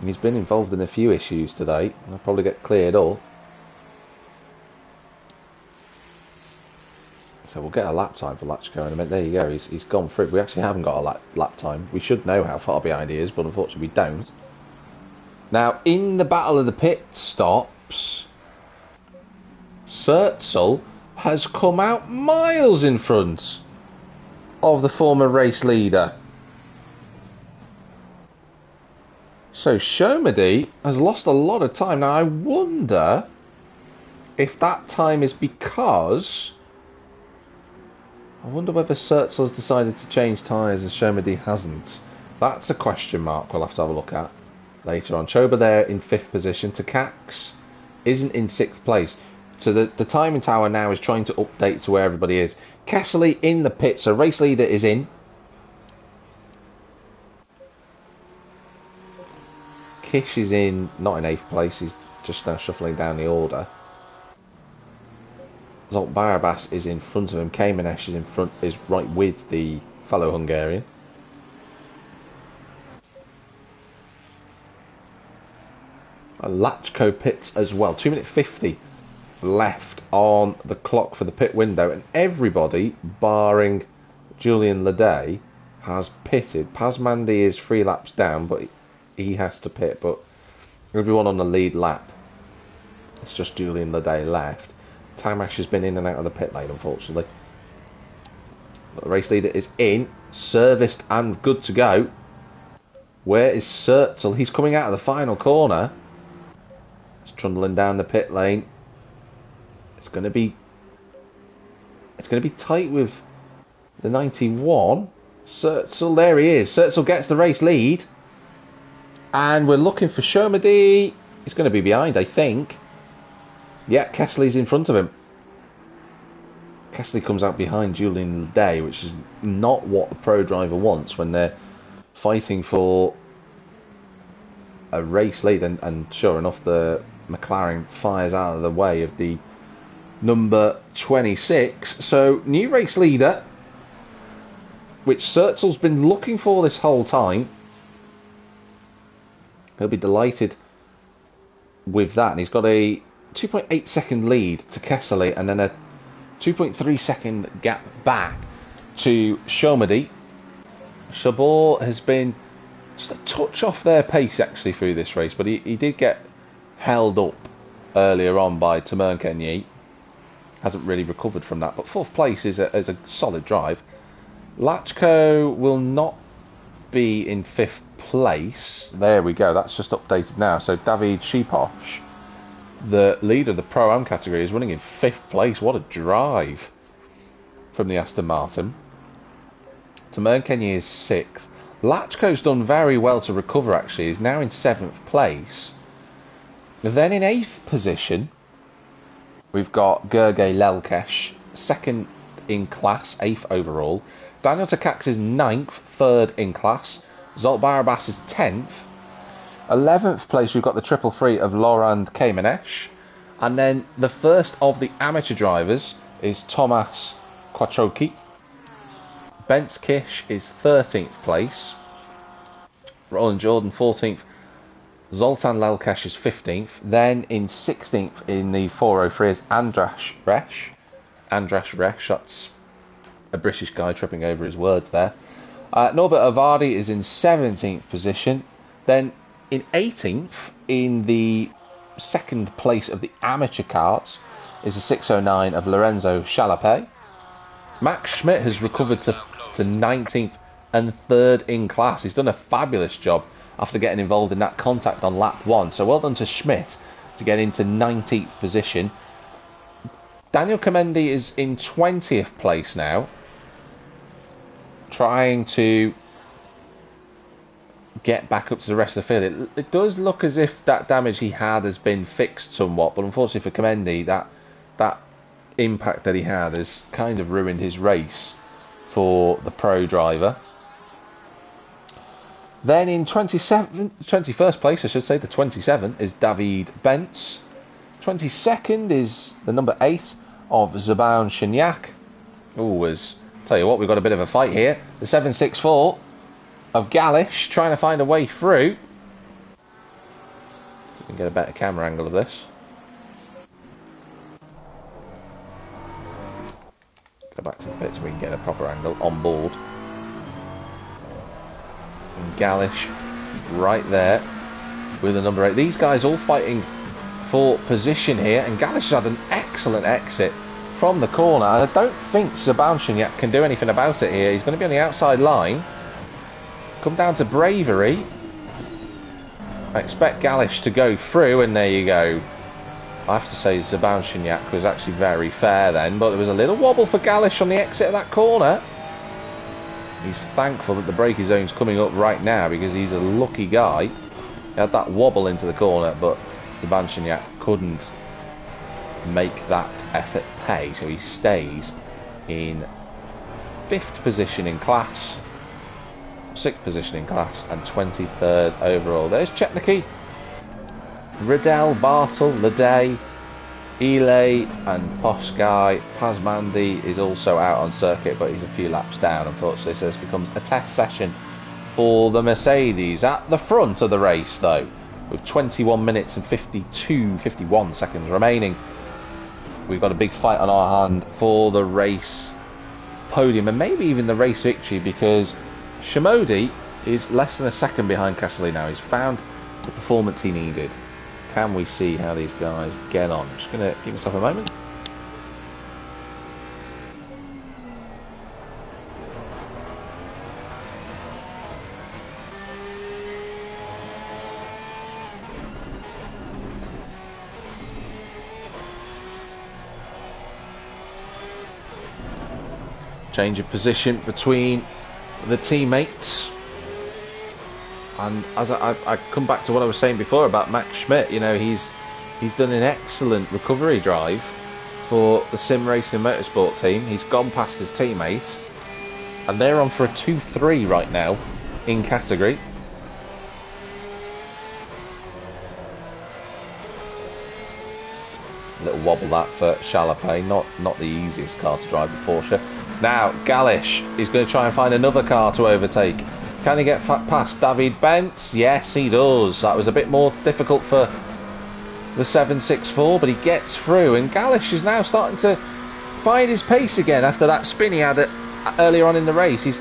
he's been involved in a few issues today. I'll probably get cleared all. So we'll get a lap time for Lachko in a minute. There you go, he's gone through. We actually haven't got a lap time. We should know how far behind he is, but unfortunately we don't. Now, in the battle of the pit stops, Sertzel has come out miles in front of the former race leader. So Shomady has lost a lot of time. Now, I wonder if that time is because... I wonder whether Sertzel has decided to change tyres and Shomady hasn't. That's a question mark we'll have to have a look at later on. Choba there in 5th position. Takax isn't in 6th place. So the timing tower now is trying to update to where everybody is. Kessley in the pit. So race leader is in. Kish is in, not in 8th place. He's just now shuffling down the order. Zolt Barabas is in front of him. Kamenesh is in front, is right with the fellow Hungarian. Lachko pits as well. 2 minute 50 left on the clock for the pit window, and everybody, barring Julian Leday, has pitted. Pazmandi is 3 laps down, but he has to pit. But everyone on the lead lap, it's just Julian Leday left. Tamash has been in and out of the pit lane, unfortunately. But the race leader is in, serviced and good to go. Where is Sertzel? He's coming out of the final corner. He's trundling down the pit lane. It's going to be tight with the 91. Sertzel, there he is. Sertzel gets the race lead. And we're looking for Shomady. He's going to be behind, I think. Yeah, Kessley's in front of him. Kessley comes out behind Julian Leday, which is not what the pro driver wants when they're fighting for a race lead. And sure enough, the McLaren fires out of the way of the number 26. So, new race leader, which Sertzel's been looking for this whole time. He'll be delighted with that. And he's got a 2.8 second lead to Kessley, and then a 2.3 second gap back to Shomady. Chabot has been just a touch off their pace actually through this race, but he did get held up earlier on by Tamerkenyi. Hasn't really recovered from that, but 4th place is a solid drive. Lachko will not be in 5th place. There we go, that's just updated now. So David Sheeposh, the leader of the Pro-Am category, is running in 5th place. What a drive from the Aston Martin. Tamerkenyi is 6th. Lachko's done very well to recover, actually. He's now in 7th place. Then in 8th position, we've got Gergely Lelkesh. 2nd in class, 8th overall. Daniel Takacs is 9th, 3rd in class. Zolt Barabas is 10th. 11th place, we've got the triple free of Laurent Kamenesh. And then the first of the amateur drivers is Tomas Quattrochi. Bence Kish is 13th place. Roland Jordan 14th. Zoltan Lelkesh is 15th. Then in 16th in the 403 is Andras Resch. Andras Resch, that's a British guy tripping over his words there. Norbert Avardi is in 17th position. Then in 18th, in the second place of the amateur karts, is the 609 of Lorenzo Chalapé. Max Schmidt has recovered to 19th and 3rd in class. He's done a fabulous job after getting involved in that contact on lap 1. So well done to Schmidt to get into 19th position. Daniel Comendi is in 20th place now, trying to get back up to the rest of the field. It does look as if that damage he had has been fixed somewhat, but unfortunately for Comendi, that impact that he had has kind of ruined his race for the pro driver. Then in 21st place, I should say, the 27 is David Bence. 22nd is the number 8 of Zaban Shinyak. Tell you what, we've got a bit of a fight here. The 764 of Galish trying to find a way through. We can get a better camera angle of this. Go back to the bit so we can get a proper angle on board. And Galish right there with the number 8. These guys all fighting for position here, and Galish had an excellent exit from the corner, and I don't think Zabanshinyak can do anything about it here. He's going to be on the outside line. Come down to bravery. I expect Galish to go through, and there you go. I have to say Zabanshinyak was actually very fair then, but there was a little wobble for Galish on the exit of that corner. He's thankful that the braking zone's coming up right now, because he's a lucky guy. He had that wobble into the corner, but Zabanshinyak couldn't make that effort pay, so he stays in 5th position in class, 6th position in class, and 23rd overall. There's Chetniki, Riddell, Bartel, Leday, Ile and Poskai. Pasmandi is also out on circuit, but he's a few laps down, unfortunately, so this becomes a test session for the Mercedes. At the front of the race, though, with 21 minutes and 51 seconds remaining, we've got a big fight on our hand for the race podium, and maybe even the race victory, because Shimodi is less than a second behind Castelli now. He's found the performance he needed. Can we see how these guys get on? I'm just going to give myself a moment. Change of position between the teammates. And as I come back to what I was saying before about Max Schmidt, you know, he's done an excellent recovery drive for the Sim Racing Motorsport team. He's gone past his teammate, and they're on for a 2-3 right now in category. A little wobble that for Chalapé, not the easiest car to drive with Porsche. Now Galish is going to try and find another car to overtake. Can he get past David Bence? Yes, he does. That was a bit more difficult for the 764, but he gets through, and Galish is now starting to find his pace again after that spin he had earlier on in the race. He's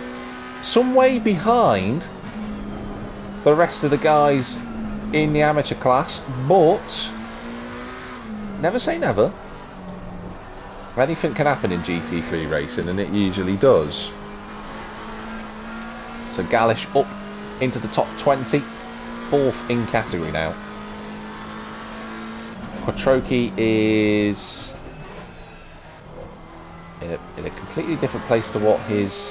some way behind the rest of the guys in the amateur class, but never say never. Anything can happen in GT3 racing, and it usually does. So Galish up into the top 20, 4th in category now. Quattrochi is in a completely different place to what his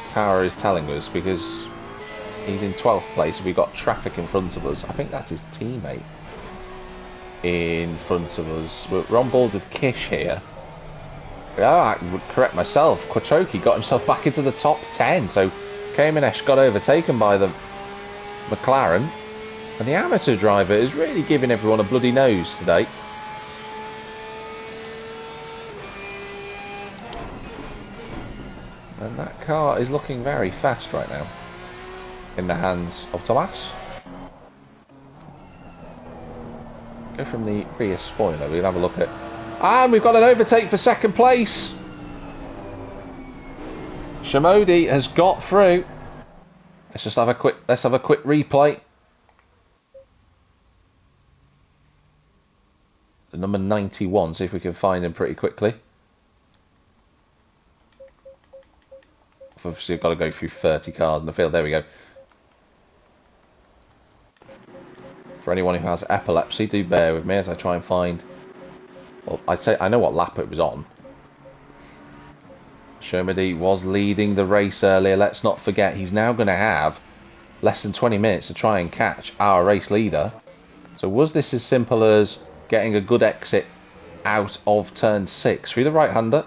tower is telling us, because he's in 12th place. We've got traffic in front of us. I think that's his teammate. in front of us. We're on board with Kish here. I would correct myself. Quattrochi got himself back into the top 10. So Kamenesh got overtaken by the McLaren. And the amateur driver is really giving everyone a bloody nose today. And that car is looking very fast right now in the hands of Thomas. Go from the rear spoiler. We'll have a look at, and we've got an overtake for second place. Shamodi has got through. Let's just have a quick. Let's have a quick replay. The number 91. See if we can find him pretty quickly. Obviously, I've got to go through 30 cars in the field. There we go. For anyone who has epilepsy, do bear with me as I try and find. Well, I'd say I know what lap it was on. Shamodi was leading the race earlier. Let's not forget he's now going to have less than 20 minutes to try and catch our race leader. So was this as simple as getting a good exit out of turn 6 through the right-hander?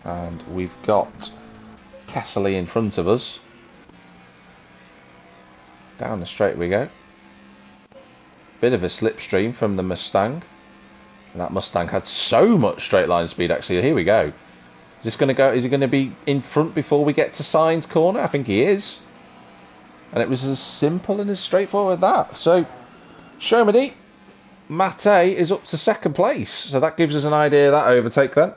And we've got Cassidy in front of us. Down the straight we go. Bit of a slipstream from the Mustang. And that Mustang had so much straight line speed actually. Here we go. Is this going to go? Is he going to be in front before we get to Sainz corner? I think he is. And it was as simple and as straightforward as that. So, Shamodi, Mate is up to second place. So that gives us an idea of that overtake then.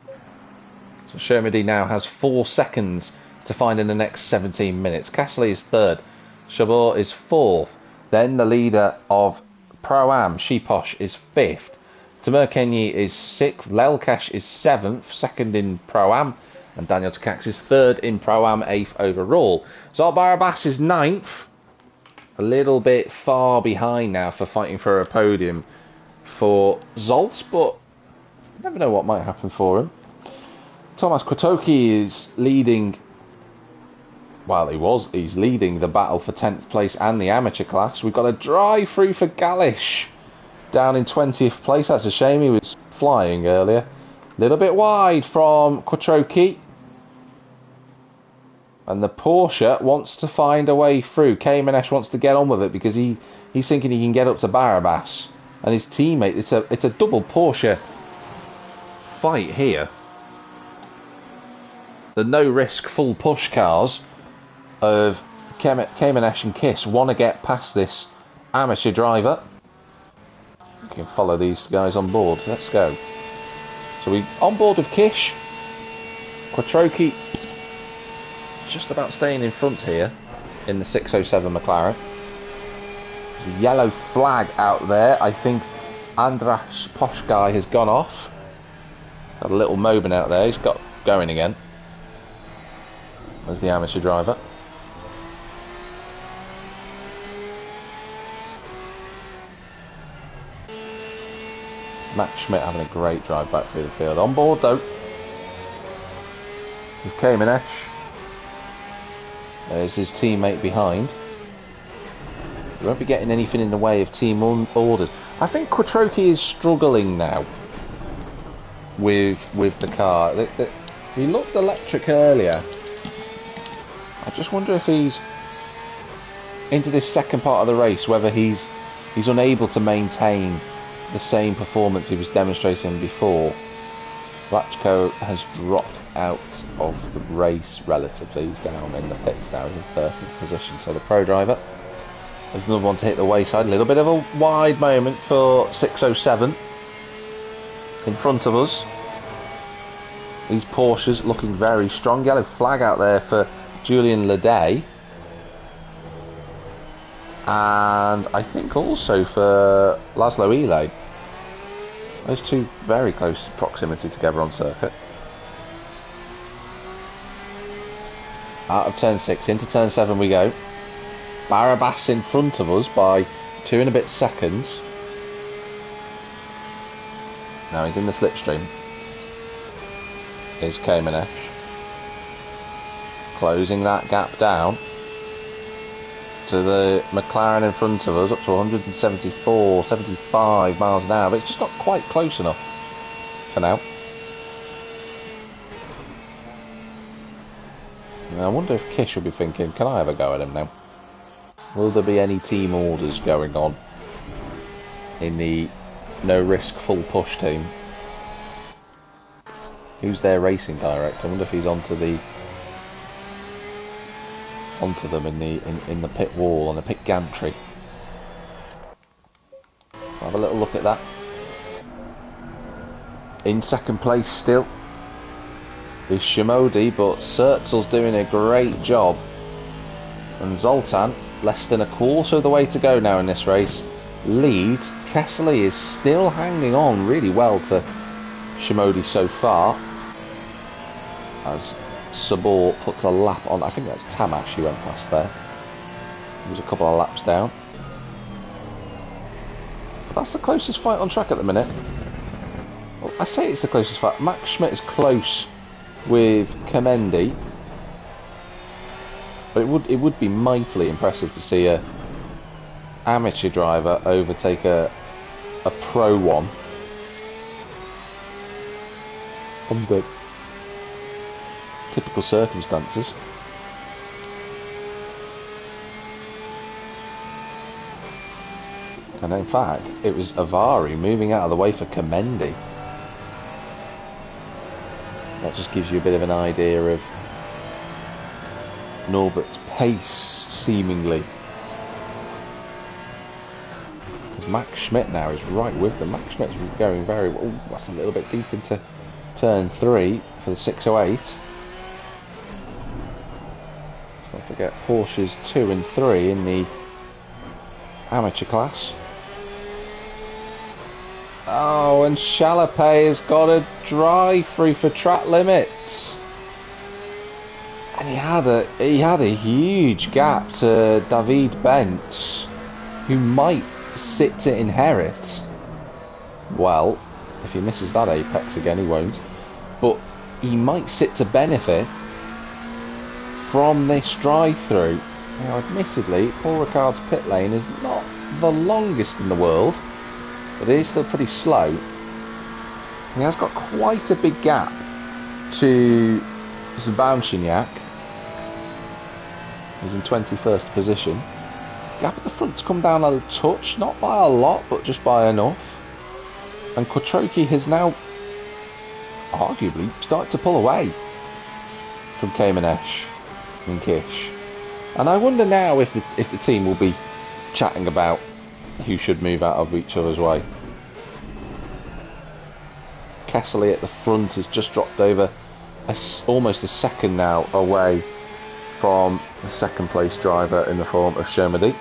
So Shamodi now has 4 seconds to find in the next 17 minutes. Cassidy is third. Shabor is fourth. Then the leader of Pro-Am, Shiposh, is fifth. Tamir Kenyi is sixth. Lelkesh is seventh, second in Pro-Am. And Daniel Takacs is third in Pro-Am, eighth overall. Zolt Barabas is ninth. A little bit far behind now for fighting for a podium for Zolt, but you never know what might happen for him. Thomas Quattrochi is leading, well, he's leading the battle for 10th place and the amateur class. We've got a drive through for Galish down in 20th place. That's a shame, he was flying earlier. A little bit wide from Quattrochi. And the Porsche wants to find a way through. Kamenesh wants to get on with it because he's thinking he can get up to Barabas. And his teammate, it's a double Porsche fight here. The no-risk full push cars of Kamenesh and Kiss want to get past this amateur driver. We can follow these guys on board. Let's go. So we on board with Kish. Quattrochi just about staying in front here in the 607 McLaren. There's a yellow flag out there. I think Andras Posh guy has gone off. Got a little moment out there. He's got going again. As the amateur driver. Matt Schmidt having a great drive back through the field. On board though with Kamenesh. There's his teammate behind. He won't be getting anything in the way of team orders. I think Quattrochi is struggling now with the car. He looked electric earlier. I just wonder if he's into this second part of the race, whether he's unable to maintain the same performance he was demonstrating before. Ratchko has dropped out of the race relatively. He's down in the pits now. He's in 13th position. So the pro driver has another one to hit the wayside. A little bit of a wide moment for 607 in front of us. These Porsches looking very strong. Yellow flag out there for Julian Leday, and I think also for Laszlo Ile. Those two very close proximity together on circuit. Out of turn 6 into turn 7 we go. Barabas in front of us by 2 and a bit seconds. Now he's in the slipstream. Is Kamenesh. closing that gap down to the McLaren in front of us, up to 174, 75 miles an hour, but it's just not quite close enough for now. And I wonder if Kish will be thinking, can I have a go at him now? Will there be any team orders going on in the no risk full push team? Who's their racing director? I wonder if he's onto them in the pit wall, on the pit gantry. Have a little look at that. In second place still is Shimodi, but Sertzel's doing a great job, and Zoltan, less than a quarter of the way to go now in this race, leads. Kessler is still hanging on really well to Shimodi so far, as Sabor puts a lap on. I think that's Tamash he went past there. He was a couple of laps down. But that's the closest fight on track at the minute. Well, I say it's the closest fight. Max Schmidt is close with Kemendi, but it would be mightily impressive to see a amateur driver overtake a pro one under typical circumstances. And in fact, it was Avari moving out of the way for Kemendi. That just gives you a bit of an idea of Norbert's pace, seemingly. Because Max Schmidt now is right with them. Max Schmidt's going very well. Ooh, that's a little bit deep into turn 3 for the 608. Let's not forget Porsches 2 and 3 in the amateur class. Oh, and Chalapet has got a drive through for track limits, and he had a huge gap to David Bentz, who might sit to inherit. Well, if he misses that apex again, he won't, but he might sit to benefit from this drive-through. Now, admittedly, Paul Ricard's pit lane is not the longest in the world, but it is still pretty slow. He has got quite a big gap to Zbanchenyak, who's in 21st position. Gap at the front's come down a touch, not by a lot, but just by enough. And Quattrochi has now arguably started to pull away from Kamenesh and Kish. And I wonder now if the team will be chatting about who should move out of each other's way. Kessley at the front has just dropped over almost a second now away from the second place driver in the form of Shomadi.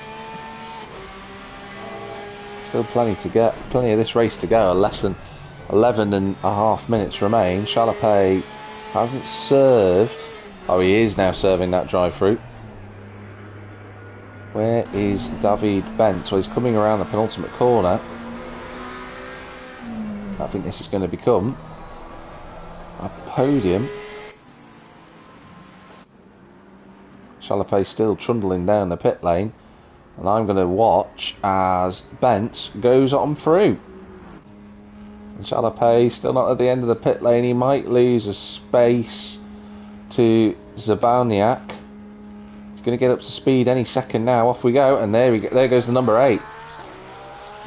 Still plenty of this race to go. Less than 11 and a half minutes remain. Chalapet hasn't served. Oh, he is now serving that drive-through. Where is David Bentz? Well, he's coming around the penultimate corner. I think this is going to become a podium. Chalapet still trundling down the pit lane, and I'm going to watch as Bentz goes on through. And Chalapet still not at the end of the pit lane. He might lose a space to Zabaniak. He's going to get up to speed any second now. Off we go, and there we go. There goes the number 8.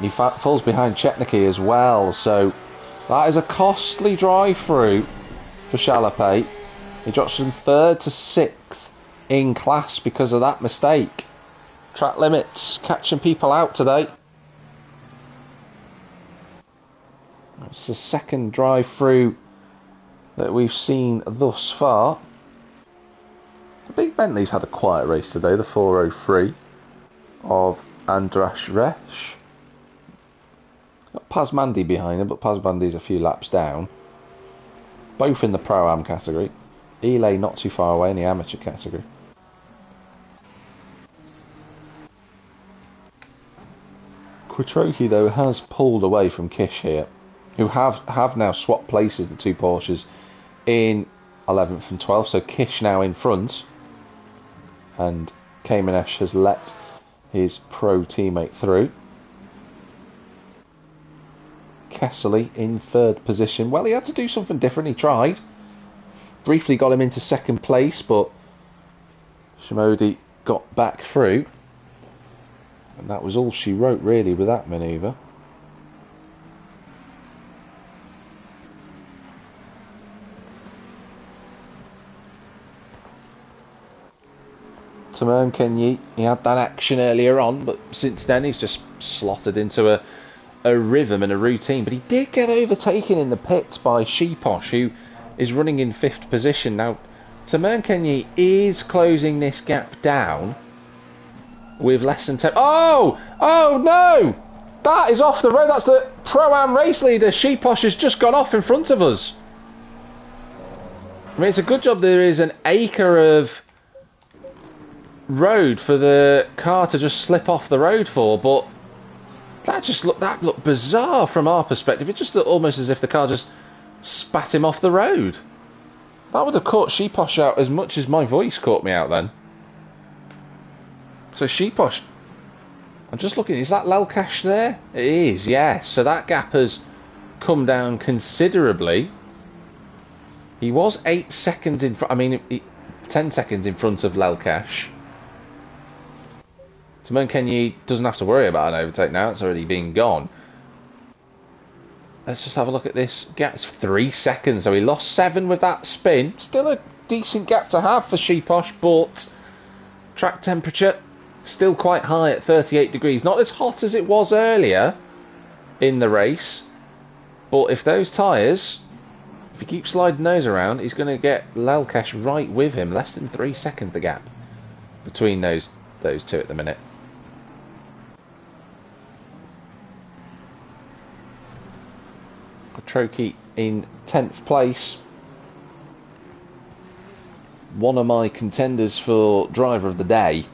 He falls behind Chetnicki as well, so that is a costly drive-through for Chalapet. He drops from 3rd to 6th in class because of that mistake. Track limits catching people out today. It's the second drive-through that we've seen thus far. The Big Bentley's had a quiet race today, the 403 of Andras Resch. Got Pazmandi behind him, but Pazmandi's a few laps down. Both in the Pro-Am category. Elay not too far away in the amateur category. Quattrochi, though, has pulled away from Kish here, who have now swapped places, the two Porsches, in 11th and 12th. So Kish now in front. and Kamenesh has let his pro teammate through. Kessley in third position. Well, he had to do something different. He tried. Briefly got him into second place, but Shimodi got back through. And that was all she wrote, really, with that manoeuvre. Tamerm Kenyi, he had that action earlier on, but since then he's just slotted into a rhythm and a routine. But he did get overtaken in the pits by Sheeposh, who is running in 5th position. Now, Tamerm Kenyi is closing this gap down with less than 10... Oh! Oh, no! That is off the road. That's the Pro-Am race leader. Sheeposh has just gone off in front of us. I mean, it's a good job there is an acre of road for the car to just slip off the road for, but that looked bizarre from our perspective. It just looked almost as if the car just spat him off the road. That would have caught Sheeposh out as much as my voice caught me out then. So Sheeposh, I'm just looking, is that Lelkash there? It is, yes. So that gap has come down considerably. He was 8 seconds in front, 10 seconds in front of Lelkash. Tamerm Kenyi doesn't have to worry about an overtake now, it's already been gone. Let's just have a look at this. Gap's 3 seconds, so he lost 7 with that spin. Still a decent gap to have for Sheeposh, but track temperature still quite high at 38 degrees. Not as hot as it was earlier in the race, but if those tyres, if he keeps sliding those around, he's going to get Lelkash right with him. Less than 3 seconds the gap between those two at the minute. Troki in 10th place. One of my contenders for driver of the day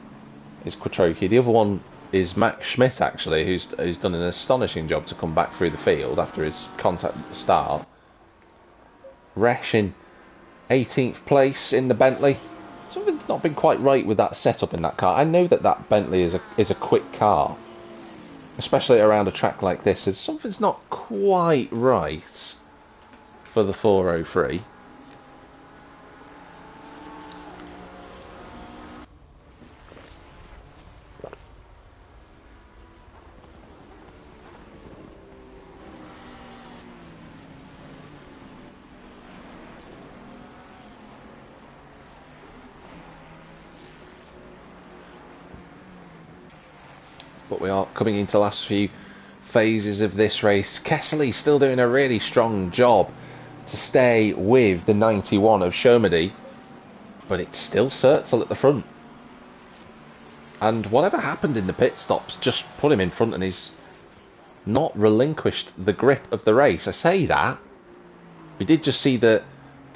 is Quattrochi. The other one is Max Schmidt, actually, who's done an astonishing job to come back through the field after his contact at the start. Resch in 18th place in the Bentley. Something's not been quite right with that setup in that car. I know that Bentley is a quick car, especially around a track like this. Something's not quite right for the 403. But we are coming into the last few phases of this race. Kessley still doing a really strong job to stay with the 91 of Shomedy, but it's still Sertzel at the front. And whatever happened in the pit stops just put him in front, and he's not relinquished the grip of the race. I say that. We did just see the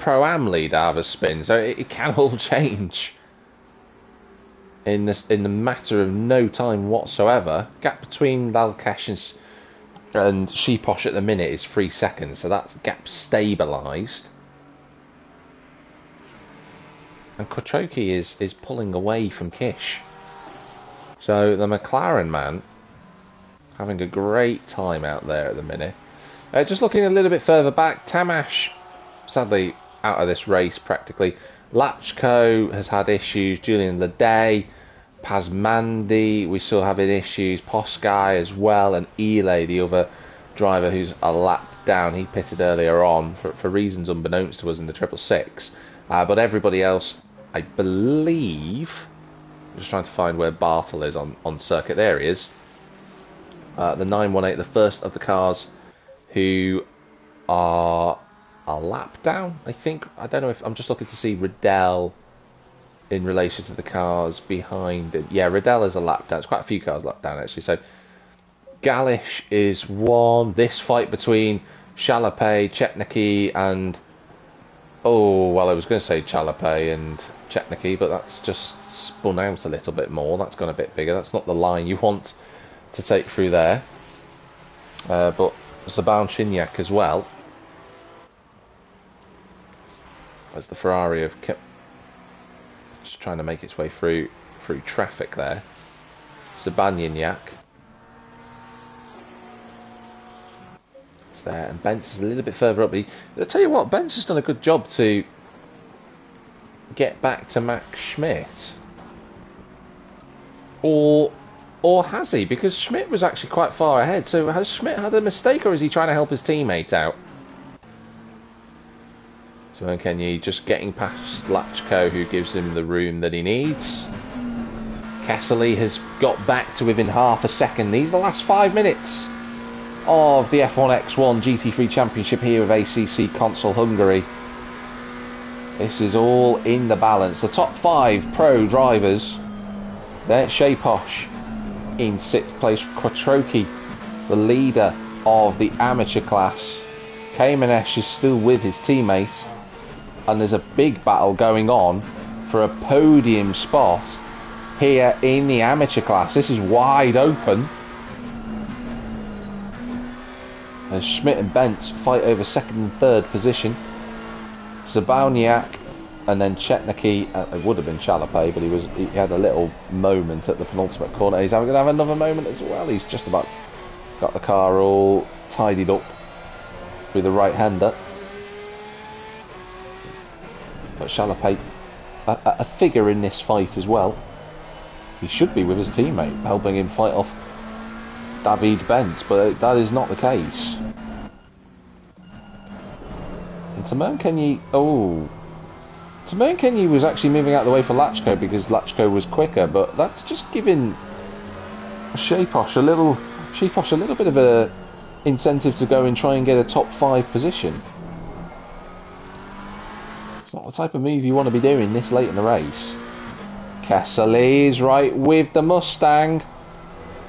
Pro-Am lead have a spin, so it can all change in the matter of no time whatsoever. Gap between Lelkash and Sheeposh at the minute is 3 seconds, so that's gap stabilised. And Quattrochi is pulling away from Kish. So the McLaren man having a great time out there at the minute. Just looking a little bit further back, Tamash sadly out of this race practically. Lachko has had issues. Julian Leday, Pazmandi, we still having issues. Poskai as well, and Ele, the other driver who's a lap down. He pitted earlier on for reasons unbeknownst to us in the 666. But everybody else, I believe, I'm just trying to find where Bartel is on circuit. There he is. The 918, the first of the cars who are a lap down, I think. I don't know if I'm just looking to see Riddell in relation to the cars behind it. Yeah, Riddell is a lap down. It's quite a few cars lap down actually. So Galish is one. This fight between Chalape, Chetniki and I was going to say Chalape and Chetniki, but that's just spun out a little bit more. That's gone a bit bigger. That's not the line you want to take through there. But Zaban Chinyak as well. As the Ferrari have kept... Just trying to make its way through traffic there. Zibanejad. It's there, and Bence is a little bit further up. I'll tell you what, Bence has done a good job to get back to Max Schmidt. Or has he? Because Schmidt was actually quite far ahead. So has Schmidt had a mistake, or is he trying to help his teammate out? So Kenyi just getting past Lachko, who gives him the room that he needs. Kessely has got back to within half a second. These are the last 5 minutes of the F1X1 GT3 Championship here with ACC Console Hungary. This is all in the balance. The top 5 pro drivers. There, Shea Posh in 6th place. Quattrochi, the leader of the amateur class. Kamenesh is still with his teammate. And there's a big battle going on for a podium spot here in the amateur class. This is wide open. As Schmidt and Bence fight over 2nd and 3rd position. Zibanejad and then Chetniki. It would have been Chalapay, but he had a little moment at the penultimate corner. He's going to have another moment as well. He's just about got the car all tidied up with the right-hander. But Chalapay, a figure in this fight as well. He should be with his teammate, helping him fight off David Bence, but that is not the case. And Timurn Kenyi, Timurn Kenyi was actually moving out of the way for Lachko because Lachko was quicker, but that's just giving Shea Posh a little bit of a incentive to go and try and get a top 5 position. Not the type of move you want to be doing this late in the race. Kessely is right with the Mustang.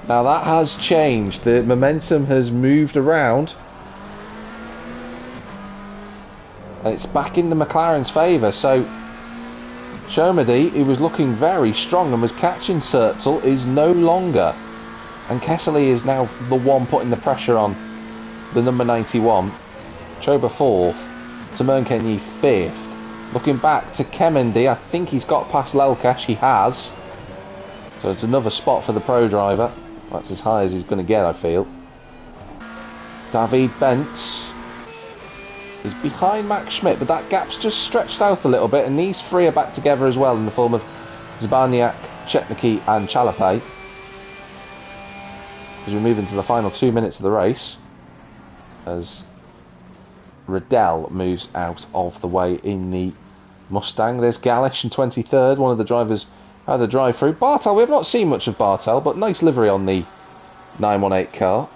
Now that has changed. The momentum has moved around. And it's back in the McLaren's favour. So Shomady, who was looking very strong and was catching Sertzel, is no longer. And Kessely is now the one putting the pressure on the number 91. Choba 4th. Timurn Kenyi 5th. Looking back to Kemendy, I think he's got past Lelkash, he has. So it's another spot for the pro driver. That's as high as he's going to get, I feel. David Bence is behind Max Schmidt, but that gap's just stretched out a little bit, and these 3 are back together as well in the form of Zibanejad, Chetniki and Chalapay. As we move into the final 2 minutes of the race, as Riddell moves out of the way in the Mustang. There's Galish in 23rd, one of the drivers had a drive through. Bartel, we have not seen much of Bartel, but nice livery on the 918 car.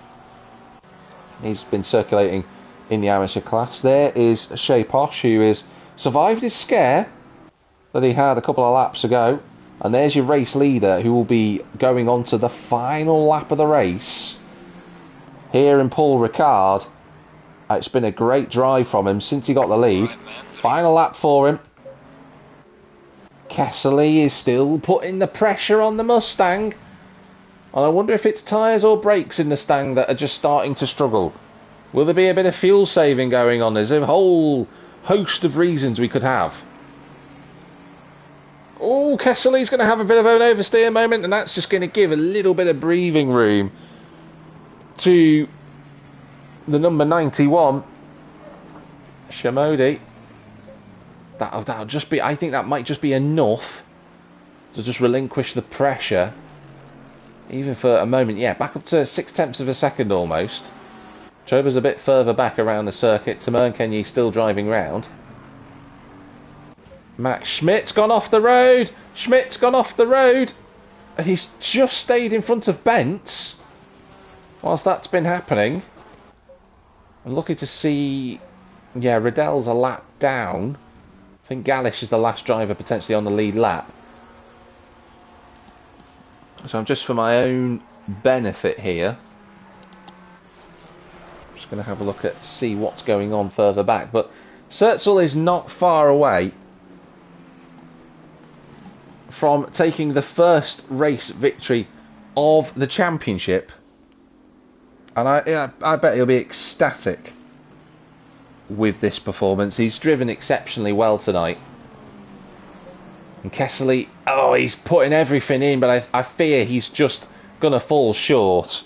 He's been circulating in the amateur class. There is Shea Posh, who has survived his scare that he had a couple of laps ago. And there's your race leader, who will be going on to the final lap of the race here in Paul Ricard. It's been a great drive from him since he got the lead. Final lap for him. Kessely is still putting the pressure on the Mustang. And I wonder if it's tyres or brakes in the Mustang that are just starting to struggle. Will there be a bit of fuel saving going on? There's a whole host of reasons we could have. Oh, Kessely's going to have a bit of an oversteer moment, and that's just going to give a little bit of breathing room to the number 91, Shamodi. That'll just be, I think that might just be enough to just relinquish the pressure, even for a moment. Yeah, back up to 0.6 of a second almost. Choba's a bit further back around the circuit. Timurn Kenyi still driving round. Max Schmidt's gone off the road. Schmidt's gone off the road, and he's just stayed in front of Bence whilst that's been happening. I'm looking to see, yeah, Riddell's a lap down. I think Galish is the last driver potentially on the lead lap. So I'm just for my own benefit here, just going to have a look at, see what's going on further back. But Sertzel is not far away from taking the first race victory of the championship. And I bet he'll be ecstatic with this performance. He's driven exceptionally well tonight. And Kessley, oh, he's putting everything in, but I fear he's just going to fall short.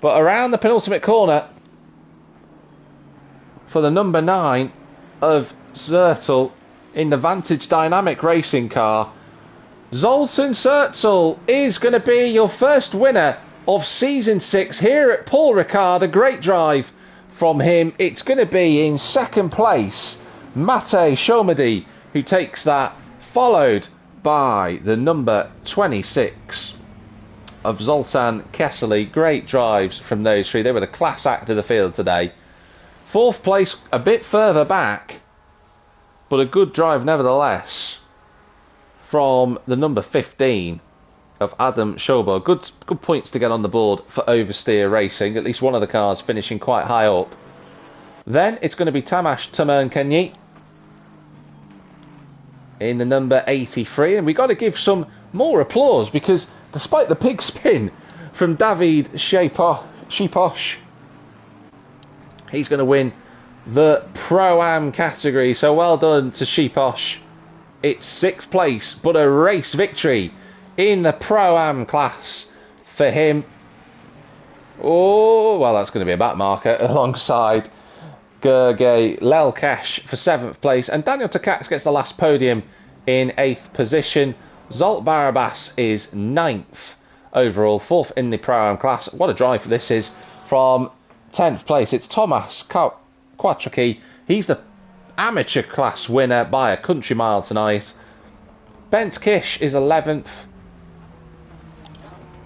But around the penultimate corner for the number 9 of Zertel in the Vantage Dynamic Racing car, Zoltan Zertel is going to be your first winner of Season 6 here at Paul Ricard. A great drive from him. It's going to be in second place, Mate Shomady, who takes that, followed by the number 26 of Zoltan Kessley. Great drives from those three. They were the class act of the field today. Fourth place, a bit further back, but a good drive nevertheless from the number 15 of Adam Schober. Good points to get on the board for Oversteer Racing. At least one of the cars finishing quite high up. Then it's going to be Tamas Tamerkenyi in the number 83. And we've got to give some more applause because despite the big spin from David Shiposh, he's going to win the Pro-Am category. So well done to Shiposh. It's 6th place, but a race victory in the Pro-Am class for him. Oh, well, that's going to be a back marker alongside Gergely Lelkesh for 7th place. And Daniel Takacs gets the last podium in 8th position. Zolt Barabas is 9th overall, 4th in the Pro-Am class. What a drive this is from 10th place. It's Thomas Quattrocki. He's the amateur class winner by a country mile tonight. Bent Kish is 11th,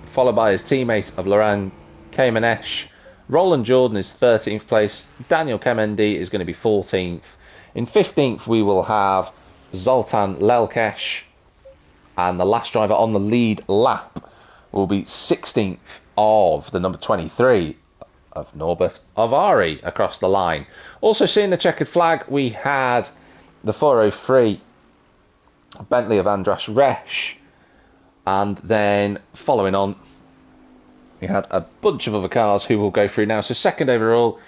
followed by his teammate of Laurent Kamenesh. Roland Jordan is 13th place. Daniel Kemendi is going to be 14th. In 15th, we will have Zoltan Lelkesh. And the last driver on the lead lap will be 16th of the number 23 of Norbert Avari across the line. Also seeing the checkered flag, we had the 403 Bentley of Andras Resch. And then following on, we had a bunch of other cars who will go through now. So second overall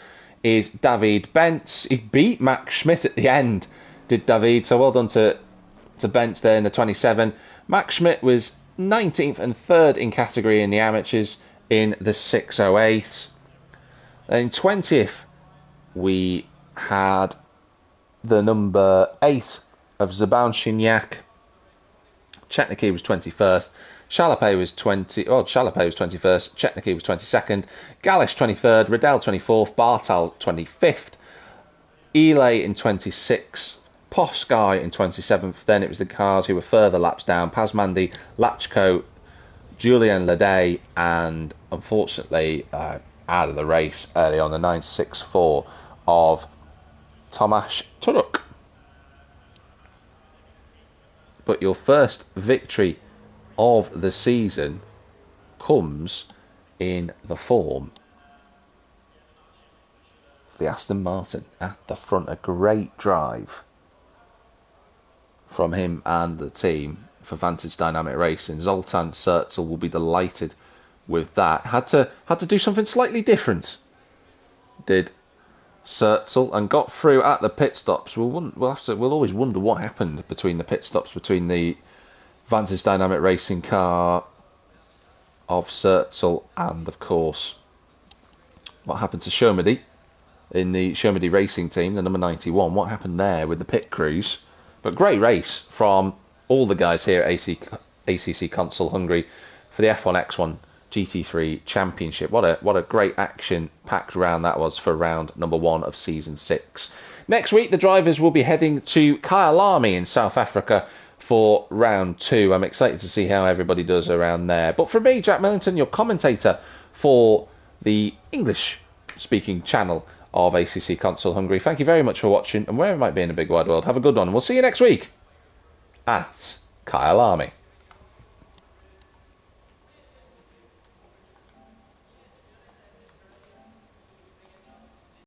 is David Bentz. He beat Max Schmidt at the end, did David. So well done to Bentz there in the 27. Max Schmidt was 19th and 3rd in category in the amateurs in the 608. Then 20th, we had the number 8 of Zaban Shignac. Chetniki was 21st. Chalapé was 21st. Chetniki was 22nd. Galish 23rd. Riddell 24th. Bartal 25th. Elay in 26th. Poskai in 27th. Then it was the cars who were further laps down. Pasmandi, Lachko, Julien Leday, and unfortunately out of the race early on, the 964 of Tomasz Turuk. But your first victory of the season comes in the form of the Aston Martin at the front. A great drive from him and the team for Vantage Dynamic Racing. Zoltan Zertel will be delighted with that. Had to do something slightly different, did Zertel, and got through at the pit stops. We'll always wonder what happened between the pit stops between the Vantage Dynamic Racing car of Zertel and, of course, what happened to Shomady in the Shomady Racing team, the number 91. What happened there with the pit crews? But great race from all the guys here at ACC Console Hungary for the F1X1 GT3 Championship. What a great action-packed round that was for round number 1 of Season 6. Next week, the drivers will be heading to Kyalami in South Africa for round 2. I'm excited to see how everybody does around there. But for me, Jack Millington, your commentator for the English-speaking channel of ACC Console Hungary, thank you very much for watching, and wherever it might be in the big wide world, have a good one. We'll see you next week at Kyalami.